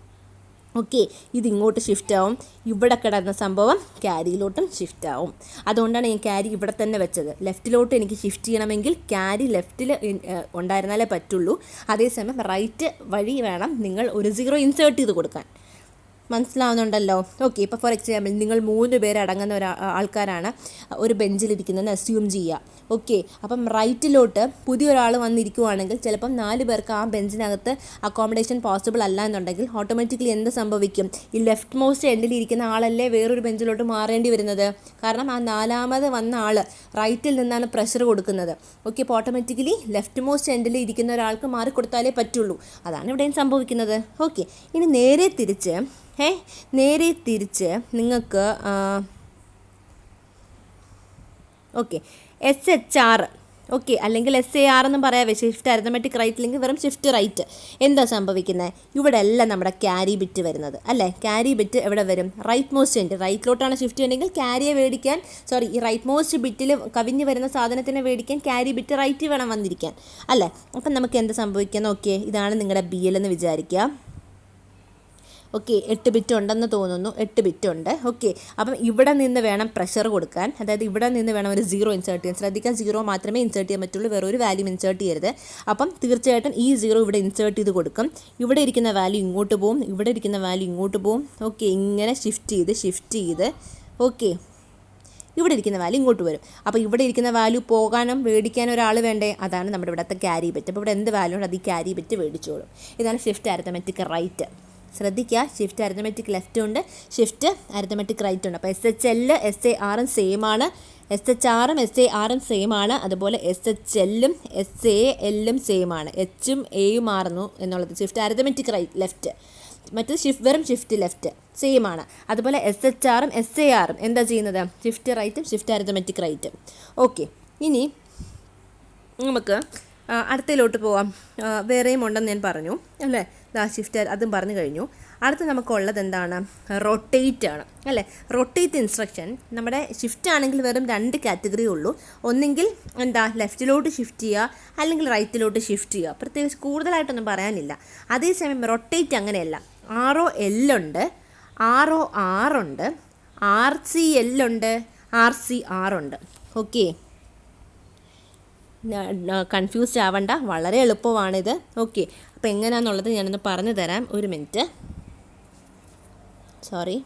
A: ഓക്കെ, ഇതിങ്ങോട്ട് ഷിഫ്റ്റ് ആവും. ഇവിടെ കിടന്ന സംഭവം ക്യാരിയിലോട്ടും ഷിഫ്റ്റ് ആവും. അതുകൊണ്ടാണ് ഞാൻ ക്യാരി ഇവിടെ തന്നെ വെച്ചത്. ലെഫ്റ്റിലോട്ട് എനിക്ക് ഷിഫ്റ്റ് ചെയ്യണമെങ്കിൽ ക്യാരി ലെഫ്റ്റിൽ ഉണ്ടായിരുന്നാലേ പറ്റുള്ളൂ. അതേസമയം റൈറ്റ് വഴി വേണം നിങ്ങൾ ഒരു 0 ഇൻസേർട്ട് ചെയ്ത് കൊടുക്കാൻ. മനസ്സിലാവുന്നുണ്ടല്ലോ? ഓക്കെ, ഇപ്പോൾ ഫോർ എക്സാമ്പിൾ നിങ്ങൾ 3 പേരടങ്ങുന്ന ആൾക്കാരാണ് ഒരു ബെഞ്ചിലിരിക്കുന്നതെന്ന് അസ്യൂം ചെയ്യുക. ഓക്കെ, അപ്പം റൈറ്റിലോട്ട് പുതിയൊരാൾ വന്നിരിക്കുവാണെങ്കിൽ ചിലപ്പം 4 പേർക്ക് ആ ബെഞ്ചിനകത്ത് അക്കോമഡേഷൻ പോസിബിൾ അല്ല എന്നുണ്ടെങ്കിൽ ഓട്ടോമാറ്റിക്കലി എന്ത് സംഭവിക്കും, ഈ ലെഫ്റ്റ് മോസ്റ്റ് എൻഡിൽ ഇരിക്കുന്ന ആളല്ലേ വേറൊരു ബെഞ്ചിലോട്ട് മാറേണ്ടി വരുന്നത്. കാരണം ആ 4ാമത് വന്ന ആൾ റൈറ്റിൽ നിന്നാണ് പ്രഷർ കൊടുക്കുന്നത്. ഓക്കെ, അപ്പോൾ ഓട്ടോമാറ്റിക്കലി ലെഫ്റ്റ് മോസ്റ്റ് എൻഡിൽ ഇരിക്കുന്ന ഒരാൾക്ക് മാറിക്കൊടുത്താലേ പറ്റുള്ളൂ. അതാണ് ഇവിടെയും സംഭവിക്കുന്നത്. ഓക്കെ, ഇനി നേരെ തിരിച്ച് നിങ്ങൾക്ക് ഓക്കെ SHR ഓക്കെ അല്ലെങ്കിൽ SAR എന്നും പറയാം. ഷിഫ്റ്റ് അരിത്തമെറ്റിക് റൈറ്റ് അല്ലെങ്കിൽ വെറും ഷിഫ്റ്റ് റൈറ്റ്. എന്താ സംഭവിക്കുന്നത്, ഇവിടെ എല്ലാം നമ്മുടെ ക്യാരി ബിറ്റ് വരുന്നത് അല്ലേ. ക്യാരി ബിറ്റ് എവിടെ വരും, റൈറ്റ് മോസ്റ്റ് എൻഡ്. റൈറ്റിലോട്ടാണ് ഷിഫ്റ്റ് ചെയ്യണമെങ്കിൽ ക്യാരിയെ മേടിക്കാൻ, ഈ റൈറ്റ് മോസ്റ്റ് ബിറ്റിൽ കവിഞ്ഞ് വരുന്ന സാധനത്തിനെ മേടിക്കാൻ ക്യാരി ബിറ്റ് റൈറ്റ് വേണം വന്നിരിക്കാൻ അല്ലേ. അപ്പം നമുക്ക് എന്ത് സംഭവിക്കുക നോക്കിയേ, ഇതാണ് നിങ്ങളുടെ BL എന്ന് വിചാരിക്കുക. ഓക്കെ, 8 ബിറ്റ് ഉണ്ടെന്ന് തോന്നുന്നു. 8 ബിറ്റ് ഉണ്ട്. ഓക്കെ, അപ്പം ഇവിടെ നിന്ന് വേണം പ്രഷർ കൊടുക്കാൻ. അതായത് ഇവിടെ നിന്ന് വേണം ഒരു 0 ഇൻസേർട്ട് ചെയ്യാൻ. ശ്രദ്ധിക്കാൻ, 0 മാത്രമേ ഇൻസേർട്ട് ചെയ്യാൻ പറ്റുള്ളൂ, വേറെ ഒരു വാല്യൂ ഇൻസേർട്ട് ചെയ്യരുത്. അപ്പം തീർച്ചയായിട്ടും ഈ 0 ഇവിടെ ഇൻസേർട്ട് ചെയ്ത് കൊടുക്കും. ഇവിടെ ഇരിക്കുന്ന വാല്യൂ ഇങ്ങോട്ട് പോവും, ഇവിടെ ഇരിക്കുന്ന വാല്യൂ ഇങ്ങോട്ട് പോവും. ഓക്കെ, ഇങ്ങനെ ഷിഫ്റ്റ് ചെയ്ത് ഓക്കെ ഇവിടെ ഇരിക്കുന്ന വാല്യൂ ഇങ്ങോട്ട് വരും. അപ്പോൾ ഇവിടെ ഇരിക്കുന്ന വാല്യൂ പോകാനും മേടിക്കാനും ഒരാൾ വേണ്ടേ, അതാണ് നമ്മുടെ ഇവിടുത്തെ ക്യാരി ബിറ്റ്. അപ്പോൾ ഇവിടെ എന്ത് വാല്യൂ ഉണ്ട് അത് ഈ ക്യാരി ബിറ്റ് മേടിച്ചോളും. ഇതാണ് ഷിഫ്റ്റ് അരിത്തമെറ്റിക് റൈറ്റ്. ശ്രദ്ധിക്കുക, ഷിഫ്റ്റ് അരിത്തമെറ്റിക് ലെഫ്റ്റ് ഉണ്ട്, ഷിഫ്റ്റ് അരിത്തമെറ്റിക് റൈറ്റ് ഉണ്ട്. അപ്പോൾ SHL SARഉം സെയിം ആണ്, SHRഉം SARഉം സെയിം ആണ്. അതുപോലെ SHLഉം SALഉം സെയിം ആണ്. Hഉം Aയും മാറുന്നു എന്നുള്ളത് ഷിഫ്റ്റ് അരിത്തമെറ്റിക് റൈറ്റ് ലെഫ്റ്റ്. മറ്റത് വെറും ഷിഫ്റ്റ് ലെഫ്റ്റ് സെയിം ആണ്. അതുപോലെ SHRഉം SARഉം എന്താ ചെയ്യുന്നത്, ഷിഫ്റ്റ് റൈറ്റും ഷിഫ്റ്റ് അരിത്തമെറ്റിക് റൈറ്റും. ഓക്കെ, ഇനി നമുക്ക് അടുത്തയിലോട്ട് പോവാം. വേറെയും ഉണ്ടെന്ന് ഞാൻ പറഞ്ഞു അല്ലേ, ഷിഫ്റ്റ് അതും പറഞ്ഞു കഴിഞ്ഞു. അടുത്ത് നമുക്കുള്ളത് എന്താണ്, റൊട്ടേറ്റ് ആണ് അല്ലേ. റൊട്ടേറ്റ് ഇൻസ്ട്രക്ഷൻ നമ്മുടെ ഷിഫ്റ്റ് ആണെങ്കിൽ വെറും 2 കാറ്റഗറി ഉള്ളൂ. ഒന്നെങ്കിൽ ലെഫ്റ്റിലോട്ട് ഷിഫ്റ്റ് ചെയ്യുക, അല്ലെങ്കിൽ റൈറ്റിലോട്ട് ഷിഫ്റ്റ് ചെയ്യുക. പ്രത്യേകിച്ച് കൂടുതലായിട്ടൊന്നും പറയാനില്ല. അതേസമയം റൊട്ടേറ്റ് അങ്ങനെയല്ല. ROL ഉണ്ട്, ROR ഉണ്ട്, RCL ഉണ്ട്, RCR ഉണ്ട്. ഓക്കെ, കൺഫ്യൂസ്ഡ് ആവണ്ട, വളരെ എളുപ്പമാണിത്. ഓക്കെ, അപ്പോൾ എങ്ങനെയാണെന്നുള്ളത് ഞാനൊന്ന് പറഞ്ഞു തരാം. ഒരു മിനിറ്റ്, സോറി.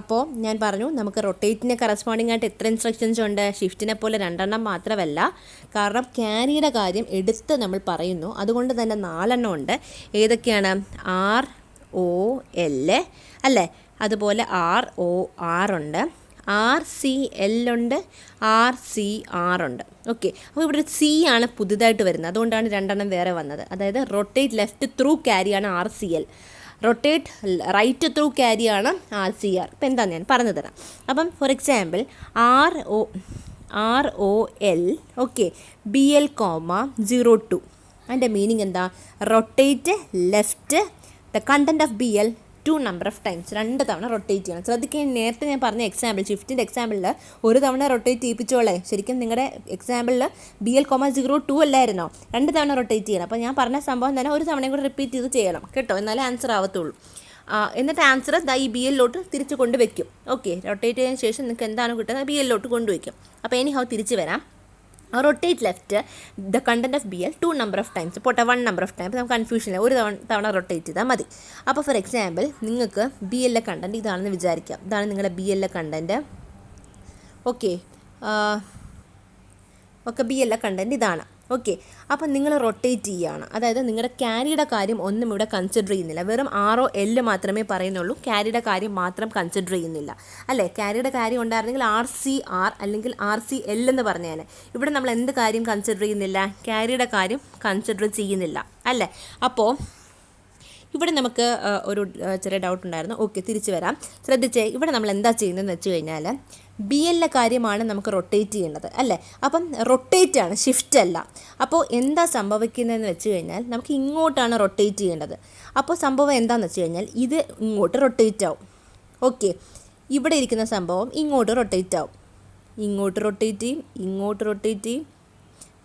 A: അപ്പോൾ ഞാൻ പറഞ്ഞു നമുക്ക് റൊട്ടേറ്റിന് കറസ്പോണ്ടിങ് ആയിട്ട് എത്ര ഇൻസ്ട്രക്ഷൻസ് ഉണ്ട്, ഷിഫ്റ്റിനെ പോലെ 2 മാത്രമല്ല. കാരണം ക്യാരിയുടെ കാര്യം എടുത്ത് നമ്മൾ പറയുന്നു, അതുകൊണ്ട് തന്നെ 4 ഉണ്ട്. ഏതൊക്കെയാണ്, ROL അല്ലേ, അതുപോലെ ROR ഉണ്ട്, RCL ഉണ്ട്, RCR ഉണ്ട്. ഓക്കെ, അപ്പോൾ ഇവിടെ C ആണ് പുതുതായിട്ട് വരുന്നത്, അതുകൊണ്ടാണ് 2 വേറെ വന്നത്. അതായത് റൊട്ടേറ്റ് ലെഫ്റ്റ് ത്രൂ ക്യാരിയാണ് RCL, റൊട്ടേറ്റ് റൈറ്റ് ത്രൂ ക്യാരിയാണ് RCR. ഇപ്പോൾ എന്താണെന്ന് ഞാൻ പറഞ്ഞു തരാം. അപ്പം for example ROL okay BL, 02. അതിൻ്റെ മീനിങ് എന്താ, rotate left the content of BL 2 number of times, 2 തവണ റൊട്ടേറ്റ് ചെയ്യണം. ശ്രദ്ധിക്കാൻ, നേരത്തെ ഞാൻ പറഞ്ഞ എക്സാമ്പിൾ ഷിഫ്റ്റിൻ്റെ എക്സാമ്പിളിൽ 1 തവണ റൊട്ടേറ്റ് ചെയ്യിപ്പിച്ചോളേ. ശരിക്കും നിങ്ങളുടെ എക്സാമ്പിളിൽ BL, 02 അല്ലായിരുന്നോ, 2 തവണ റൊട്ടേറ്റ് ചെയ്യണം. അപ്പോൾ ഞാൻ പറഞ്ഞ സംഭവം തന്നെ 1 തവണയും കൂടെ റിപ്പീറ്റ് ചെയ്ത് ചെയ്യണം കേട്ടോ, എന്നാലേ ആൻസർ ആവത്തുള്ളൂ. എന്നിട്ട് ആൻസർ ഈ BLലോട്ട് തിരിച്ച് കൊണ്ടുവയ്ക്കും. ഓക്കെ, റൊട്ടേറ്റ് ചെയ്തതിന് ശേഷം നിങ്ങൾക്ക് എന്താണ് കിട്ടുന്നത് BLലോട്ട് കൊണ്ടുവയ്ക്കും. അപ്പോൾ ഇനി തിരിച്ച് വരാം. Rotate left the content of BL 2 number of times, പോട്ടെ 1 നമ്പർ ഓഫ് ടൈംസ്, നമുക്ക് കൺഫ്യൂഷനില്ല, 1 തവണ റൊട്ടേറ്റ് ചെയ്താൽ മതി. അപ്പോൾ ഫോർ എക്സാമ്പിൾ നിങ്ങൾക്ക് BL കണ്ടൻറ്റ് ഇതാണെന്ന് വിചാരിക്കാം. ഇതാണ് നിങ്ങളുടെ BL കണ്ടൻറ്റ്. ഓക്കെ, ഒക്കെ ബി എല്ലിലെ കണ്ടൻറ്റ് ഇതാണ്. ഓക്കെ, അപ്പം നിങ്ങൾ റൊട്ടേറ്റ് ചെയ്യുകയാണ്, അതായത് നിങ്ങളുടെ ക്യാരിയുടെ കാര്യം ഒന്നും ഇവിടെ കൺസിഡർ ചെയ്യുന്നില്ല, വെറും ആറോ എല്ല് മാത്രമേ പറയുന്നുള്ളൂ, ക്യാരിയുടെ കാര്യം മാത്രം കൺസിഡർ ചെയ്യുന്നില്ല അല്ലേ. ക്യാരിയുടെ കാര്യം ഉണ്ടായിരുന്നെങ്കിൽ RCR അല്ലെങ്കിൽ RCL എന്ന് പറഞ്ഞാൽ, ഇവിടെ നമ്മൾ എന്ത് കാര്യം കൺസിഡർ ചെയ്യുന്നില്ല, ക്യാരിയുടെ കാര്യം കൺസിഡർ ചെയ്യുന്നില്ല അല്ലേ. അപ്പോൾ ഇവിടെ നമുക്ക് ഒരു ചെറിയ ഡൗട്ട് ഉണ്ടായിരുന്നു. ഓക്കെ, തിരിച്ചു വരാം. ശ്രദ്ധിച്ചേ, ഇവിടെ നമ്മൾ എന്താ ചെയ്യുന്നതെന്ന് വെച്ച് കഴിഞ്ഞാൽ ബി എല്ലിലെ കാര്യമാണ് നമുക്ക് റൊട്ടേറ്റ് ചെയ്യേണ്ടത് അല്ലേ. അപ്പം റൊട്ടേറ്റ് ആണ്, ഷിഫ്റ്റ് അല്ല. അപ്പോൾ എന്താ സംഭവിക്കുന്നതെന്ന് വെച്ച് കഴിഞ്ഞാൽ നമുക്ക് ഇങ്ങോട്ടാണ് റൊട്ടേറ്റ് ചെയ്യേണ്ടത്. അപ്പോൾ സംഭവം എന്താണെന്ന് വെച്ച് കഴിഞ്ഞാൽ ഇത് ഇങ്ങോട്ട് റൊട്ടേറ്റ് ആവും. ഓക്കെ, ഇവിടെ ഇരിക്കുന്ന സംഭവം ഇങ്ങോട്ട് റൊട്ടേറ്റ് ആവും, ഇങ്ങോട്ട് റൊട്ടേറ്റ് ചെയ്യും, ഇങ്ങോട്ട് റൊട്ടേറ്റ് ചെയ്യും.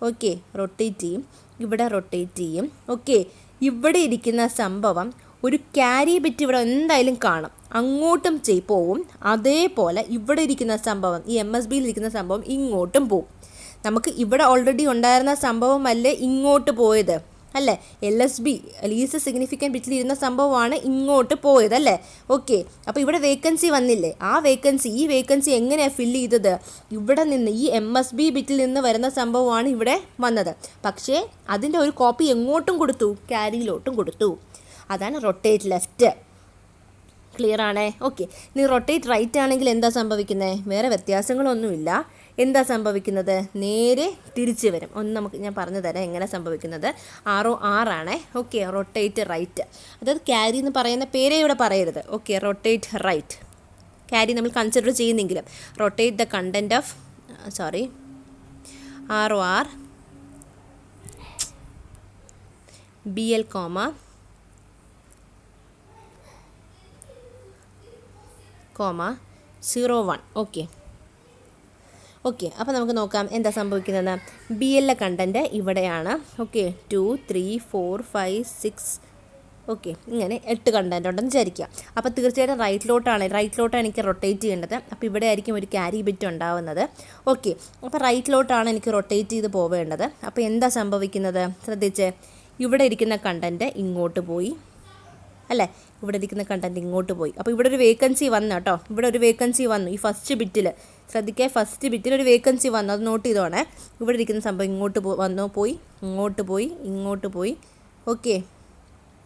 A: ഓക്കെ, റൊട്ടേറ്റ് ചെയ്യും, ഇവിടെ റൊട്ടേറ്റ് ചെയ്യും. ഓക്കെ, ഇവിടെ ഇരിക്കുന്ന സംഭവം ഒരു ക്യാരി ബിറ്റ് ഇവിടെ എന്തായാലും കാണും, അങ്ങോട്ടും പോവും. അതേപോലെ ഇവിടെ ഇരിക്കുന്ന സംഭവം, ഈ MSBയിൽ ഇരിക്കുന്ന സംഭവം ഇങ്ങോട്ടും പോവും. നമുക്ക് ഇവിടെ ഓൾറെഡി ഉണ്ടായിരുന്ന സംഭവമല്ലേ ഇങ്ങോട്ട് പോയത് അല്ലേ. LSB ലീസ്റ്റ് സിഗ്നിഫിക്കൻറ്റ് ബിറ്റിൽ ഇരുന്ന സംഭവമാണ് ഇങ്ങോട്ട് പോയത് അല്ലേ. ഓക്കെ, അപ്പോൾ ഇവിടെ വേക്കൻസി വന്നില്ലേ, ആ ഈ വേക്കൻസി എങ്ങനെയാണ് ഫില്ല് ചെയ്തത്, ഇവിടെ നിന്ന് ഈ MSB ബിറ്റിൽ നിന്ന് വരുന്ന സംഭവമാണ് ഇവിടെ വന്നത്. പക്ഷേ അതിൻ്റെ ഒരു കോപ്പി എങ്ങോട്ടും കൊടുത്തു, ക്യാരിയിലോട്ടും കൊടുത്തു. അതാണ് റൊട്ടേറ്റ് ലെഫ്റ്റ്. ക്ലിയർ ആണേ. ഓക്കെ, ഇനി റൊട്ടേറ്റ് റൈറ്റ് ആണെങ്കിൽ എന്താ സംഭവിക്കുന്നത്, വേറെ വ്യത്യാസങ്ങളൊന്നുമില്ല. എന്താ സംഭവിക്കുന്നത്, നേരെ തിരിച്ച് വരും. ഞാൻ പറഞ്ഞു തരാം എങ്ങനെ സംഭവിക്കുന്നത്. ROR ആണേ. ഓക്കെ, റൊട്ടേറ്റ് റൈറ്റ്, അതായത് ക്യാരി എന്ന് പറയുന്ന പേരേ ഇവിടെ പറയരുത്. ഓക്കെ, റൊട്ടേറ്റ് റൈറ്റ്, ക്യാരി നമ്മൾ കൺസിഡർ ചെയ്യുന്നെങ്കിലും rotate the content of ROR BL, 01. Okay, അപ്പോൾ നമുക്ക് നോക്കാം എന്താ സംഭവിക്കുന്നത്. ബി എല്ലിലെ കണ്ടൻറ്റ് ഇവിടെയാണ്. ഓക്കെ, 2, 3, 4, 5, 6. ഓക്കെ, ഇങ്ങനെ 8 കണ്ടൻറ്റ് ഉണ്ടെന്ന് വിചാരിക്കുക. അപ്പോൾ തീർച്ചയായിട്ടും റൈറ്റിലോട്ടാണ് എനിക്ക് റൊട്ടേറ്റ് ചെയ്യേണ്ടത്. അപ്പോൾ ഇവിടെ ആയിരിക്കും ഒരു ക്യാരി ബിറ്റ് ഉണ്ടാവുന്നത്. ഓക്കെ, അപ്പോൾ റൈറ്റിലോട്ടാണ് എനിക്ക് റൊട്ടേറ്റ് ചെയ്ത് പോവേണ്ടത്. അപ്പോൾ എന്താ സംഭവിക്കുന്നത്, ശ്രദ്ധിച്ച്, ഇവിടെ ഇരിക്കുന്ന കണ്ടൻറ്റ് ഇങ്ങോട്ട് പോയി അല്ലേ, ഇവിടെ ഇരിക്കുന്ന കണ്ടൻറ്റ് ഇങ്ങോട്ട് പോയി. അപ്പോൾ ഇവിടെ ഒരു വേക്കൻസി വന്നു കേട്ടോ, ഇവിടെ ഒരു വേക്കൻസി വന്നു. ഈ ഫസ്റ്റ് ബിറ്റിൽ ശ്രദ്ധിക്കുക, ഫസ്റ്റ് ബിറ്റിൽ ഒരു വേക്കൻസി വന്നു, അത് നോട്ട് ചെയ്തോണേ. ഇവിടെ ഇരിക്കുന്ന സംഭവം ഇങ്ങോട്ട് പോയി, ഇങ്ങോട്ട് പോയി, ഇങ്ങോട്ട് പോയി. ഓക്കെ,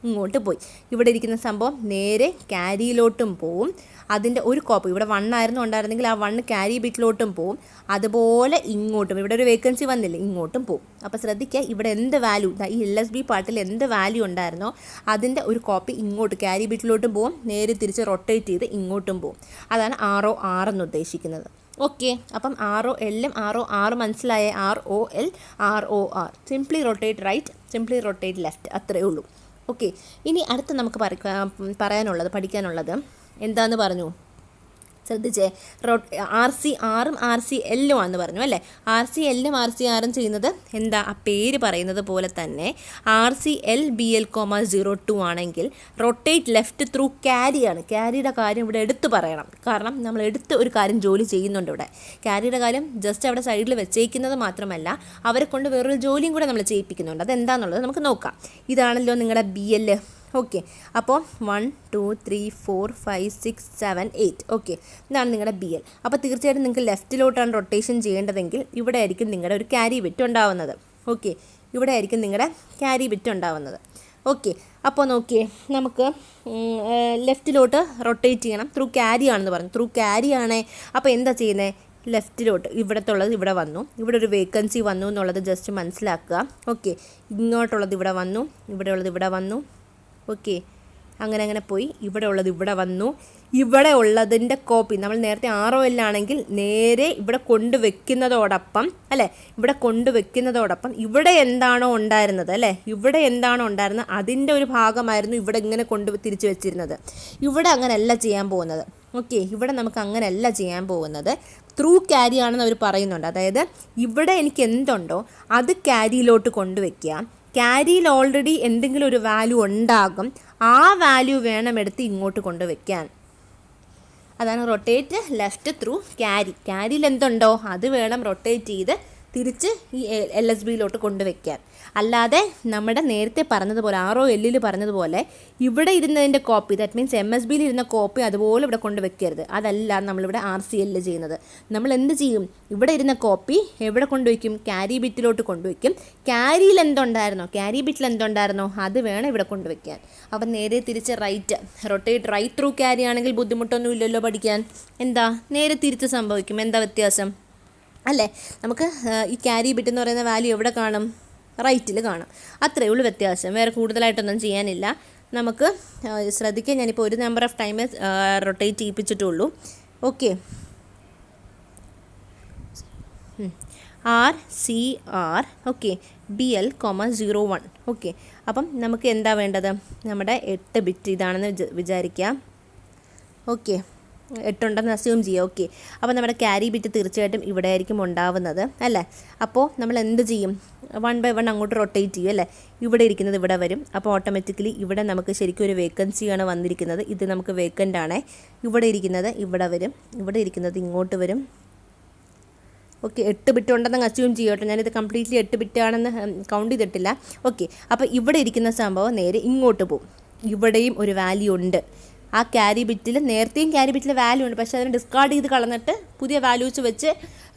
A: ഇങ്ങോട്ട് പോയി. ഇവിടെ ഇരിക്കുന്ന സംഭവം നേരെ ക്യാരിയിലോട്ടും പോവും. അതിൻ്റെ ഒരു കോപ്പി ഇവിടെ 1 ആയിരുന്നു ഉണ്ടായിരുന്നെങ്കിൽ ആ 1 ക്യാരി ബിറ്റിലോട്ടും പോവും. അതുപോലെ ഇങ്ങോട്ടും ഇവിടെ ഒരു വേക്കൻസി വന്നില്ലേ, ഇങ്ങോട്ടും പോവും. അപ്പോൾ ശ്രദ്ധിക്കുക, ഇവിടെ എന്ത് വാല്യൂ, ഈ LSB പാർട്ടിൽ എന്ത് വാല്യൂ ഉണ്ടായിരുന്നോ അതിൻ്റെ ഒരു കോപ്പി ഇങ്ങോട്ട് ക്യാരി ബിറ്റിലോട്ടും പോവും, നേരെ തിരിച്ച് റൊട്ടേറ്റ് ചെയ്ത് ഇങ്ങോട്ടും പോവും. അതാണ് ROR എന്ന് ഉദ്ദേശിക്കുന്നത്. ഓക്കെ, അപ്പം ROLും ROR മനസ്സിലായ, ROL ROR, simply rotate right, simply rotate left, അത്രയേ ഉള്ളൂ. ഓക്കെ, ഇനി അടുത്ത് നമുക്ക് പഠിക്കാനുള്ളത് എന്താണെന്ന് പറഞ്ഞു, ശ്രദ്ധിച്ചേ. RCRും RCLും ആണെന്ന് പറഞ്ഞു അല്ലേ. RCLും RCRും ചെയ്യുന്നത് എന്താ, ആ പേര് പറയുന്നത് പോലെ തന്നെ RCL BL, 02 ആണെങ്കിൽ റൊട്ടേറ്റ് ലെഫ്റ്റ് ത്രൂ ക്യാരിയാണ്. ക്യാരിയുടെ കാര്യം ഇവിടെ എടുത്ത് പറയണം, കാരണം നമ്മൾ എടുത്ത് ഒരു കാര്യം ജോലി ചെയ്യുന്നുണ്ട് ഇവിടെ. ക്യാരിയുടെ കാര്യം ജസ്റ്റ് അവിടെ സൈഡിൽ വെച്ചേക്കുന്നത് മാത്രമല്ല, അവരെ കൊണ്ട് വേറൊരു ജോലിയും കൂടെ നമ്മൾ ചെയ്യിപ്പിക്കുന്നുണ്ട്. അതെന്താണെന്നുള്ളത് നമുക്ക് നോക്കാം. ഇതാണല്ലോ നിങ്ങളുടെ BL. ഓക്കെ, അപ്പോൾ 1, 2, 3, 4, 5, 6, 7, 8. ഓക്കെ, ഇതാണ് നിങ്ങളുടെ BL. അപ്പോൾ തീർച്ചയായിട്ടും നിങ്ങൾക്ക് ലെഫ്റ്റിലോട്ടാണ് റൊട്ടേഷൻ ചെയ്യേണ്ടതെങ്കിൽ ഇവിടെ ആയിരിക്കും നിങ്ങളുടെ ഒരു ക്യാരി ബിറ്റ് ഉണ്ടാവുന്നത്. ഓക്കെ, ഇവിടെ ആയിരിക്കും നിങ്ങളുടെ ക്യാരി ബിറ്റ് ഉണ്ടാവുന്നത്. ഓക്കെ, അപ്പോൾ നോക്കിയേ, നമുക്ക് ലെഫ്റ്റിലോട്ട് റൊട്ടേറ്റ് ചെയ്യണം. ത്രൂ ക്യാരി ആണെന്ന് പറഞ്ഞു, ത്രൂ ക്യാരി ആണേ. അപ്പോൾ എന്താ ചെയ്യുന്നത്, ലെഫ്റ്റിലോട്ട് ഇവിടത്തുള്ളത് ഇവിടെ വന്നു, ഇവിടെ ഒരു വേക്കൻസി വന്നു എന്നുള്ളത് ജസ്റ്റ് മനസ്സിലാക്കുക. ഓക്കെ, ഇങ്ങോട്ടുള്ളത് ഇവിടെ വന്നു, ഇവിടെയുള്ളത് ഇവിടെ വന്നു. ഓക്കെ, അങ്ങനെ പോയി ഇവിടെ ഉള്ളത് ഇവിടെ വന്നു. ഇവിടെ ഉള്ളതിൻ്റെ കോപ്പി നമ്മൾ നേരത്തെ ROL ആണെങ്കിൽ നേരെ ഇവിടെ കൊണ്ടുവെക്കുന്നതോടൊപ്പം അല്ലേ, ഇവിടെ കൊണ്ടുവെക്കുന്നതോടൊപ്പം ഇവിടെ എന്താണോ ഉണ്ടായിരുന്നത് അല്ലേ, ഇവിടെ എന്താണോ ഉണ്ടായിരുന്നത് അതിൻ്റെ ഒരു ഭാഗമായിരുന്നു ഇവിടെ ഇങ്ങനെ തിരിച്ചു വെച്ചിരുന്നത്. ഇവിടെ അങ്ങനെയല്ല ചെയ്യാൻ പോകുന്നത്. ഓക്കെ, ഇവിടെ നമുക്ക് അങ്ങനെയല്ല ചെയ്യാൻ പോകുന്നത്. ത്രൂ ക്യാരി ആണെന്ന് അവർ പറയുന്നുണ്ട്. അതായത് ഇവിടെ എനിക്ക് എന്തുണ്ടോ അത് ക്യാരിയിലോട്ട് കൊണ്ടുവയ്ക്കുക. ക്യാരിയിൽ ഓൾറെഡി എന്തെങ്കിലും ഒരു വാല്യൂ ഉണ്ടാകും, ആ വാല്യൂ വേണം എടുത്ത് ഇങ്ങോട്ട് കൊണ്ടുവയ്ക്കാൻ. അതാണ് റൊട്ടേറ്റ് ലെഫ്റ്റ് ത്രൂ ക്യാരി. ക്യാരിയിൽ എന്തുണ്ടോ അത് വേണം റൊട്ടേറ്റ് ചെയ്ത് തിരിച്ച് ഈ LSBയിലോട്ട് കൊണ്ടുവയ്ക്കാൻ. അല്ലാതെ നമ്മുടെ നേരത്തെ പറഞ്ഞതുപോലെ ROLൽ പറഞ്ഞതുപോലെ ഇവിടെ ഇരുന്നതിൻ്റെ കോപ്പി, ദാറ്റ് മീൻസ് MSBയിൽ ഇരുന്ന കോപ്പി അതുപോലെ ഇവിടെ കൊണ്ടുവയ്ക്കരുത്. അതല്ല നമ്മളിവിടെ RCL ചെയ്യുന്നത്. നമ്മൾ എന്ത് ചെയ്യും? ഇവിടെ ഇരുന്ന കോപ്പി എവിടെ കൊണ്ടുവയ്ക്കും? ക്യാരി ബിറ്റിലോട്ട് കൊണ്ടുവയ്ക്കും. ക്യാരിയിൽ എന്തുണ്ടായിരുന്നോ, ക്യാരി ബിറ്റിൽ എന്തുണ്ടായിരുന്നോ അത് വേണം ഇവിടെ കൊണ്ടുവയ്ക്കാൻ. അപ്പം നേരെ തിരിച്ച് right, rotate right through carry ആണെങ്കിൽ ബുദ്ധിമുട്ടൊന്നും ഇല്ലല്ലോ പഠിക്കാൻ. എന്താ നേരെ തിരിച്ച് സംഭവിക്കും. എന്താ വ്യത്യാസം അല്ലേ? നമുക്ക് ഈ ക്യാരി ബിറ്റ് എന്ന് പറയുന്ന വാല്യൂ എവിടെ കാണും? റൈറ്റിൽ കാണും. അത്രയേ ഉള്ളൂ വ്യത്യാസം, വേറെ കൂടുതലായിട്ടൊന്നും ചെയ്യാനില്ല. നമുക്ക് ശ്രദ്ധിക്കാൻ, ഞാനിപ്പോൾ ഒരു നമ്പർ ഓഫ് ടൈം റൊട്ടേറ്റ് ചെയ്യിപ്പിച്ചിട്ടുള്ളൂ. Okay, RCR okay BL, 01 okay. അപ്പം നമുക്ക് എന്താ വേണ്ടത്? നമ്മുടെ 8 ബിറ്റ് ഇതാണെന്ന് വിചാരിക്കാം. ഓക്കെ, 8 ഉണ്ടെന്ന് അസ്യൂം ചെയ്യുക. ഓക്കെ, അപ്പോൾ നമ്മുടെ ക്യാരി ബിറ്റ് തീർച്ചയായിട്ടും ഇവിടെ ആയിരിക്കും ഉണ്ടാവുന്നത് അല്ലേ? അപ്പോൾ നമ്മൾ എന്ത് ചെയ്യും? 1 by 1 അങ്ങോട്ട് റൊട്ടേറ്റ് ചെയ്യും അല്ലേ? ഇവിടെ ഇരിക്കുന്നത് ഇവിടെ വരും. അപ്പോൾ ഓട്ടോമാറ്റിക്കലി ഇവിടെ നമുക്ക് ശരിക്കും ഒരു വേക്കൻസിയാണ് വന്നിരിക്കുന്നത്. ഇത് നമുക്ക് വേക്കൻ്റ് ആണ്. ഇവിടെ ഇരിക്കുന്നത് ഇവിടെ വരും, ഇവിടെ ഇരിക്കുന്നത് ഇങ്ങോട്ട് വരും. ഓക്കെ, 8 ബിറ്റ് ഉണ്ടെന്ന് അസ്യൂം ചെയ്യട്ടെ. ഞാനിത് കംപ്ലീറ്റ്ലി 8 ബിറ്റാണെന്ന് കൗണ്ട് ചെയ്തിട്ടില്ല. ഓക്കെ, അപ്പോൾ ഇവിടെ ഇരിക്കുന്ന സംഭവം നേരെ ഇങ്ങോട്ട് പോകും. ഇവിടെയും ഒരു വാല്യൂ ഉണ്ട്. ആ ക്യാരി ബിറ്റിൽ നേരത്തെയും ക്യാരി ബിറ്റിൽ വാല്യൂ ഉണ്ട്, പക്ഷേ അതിനെ ഡിസ്കാർഡ് ചെയ്ത് കളഞ്ഞിട്ട് പുതിയ വാല്യൂസ് വെച്ച്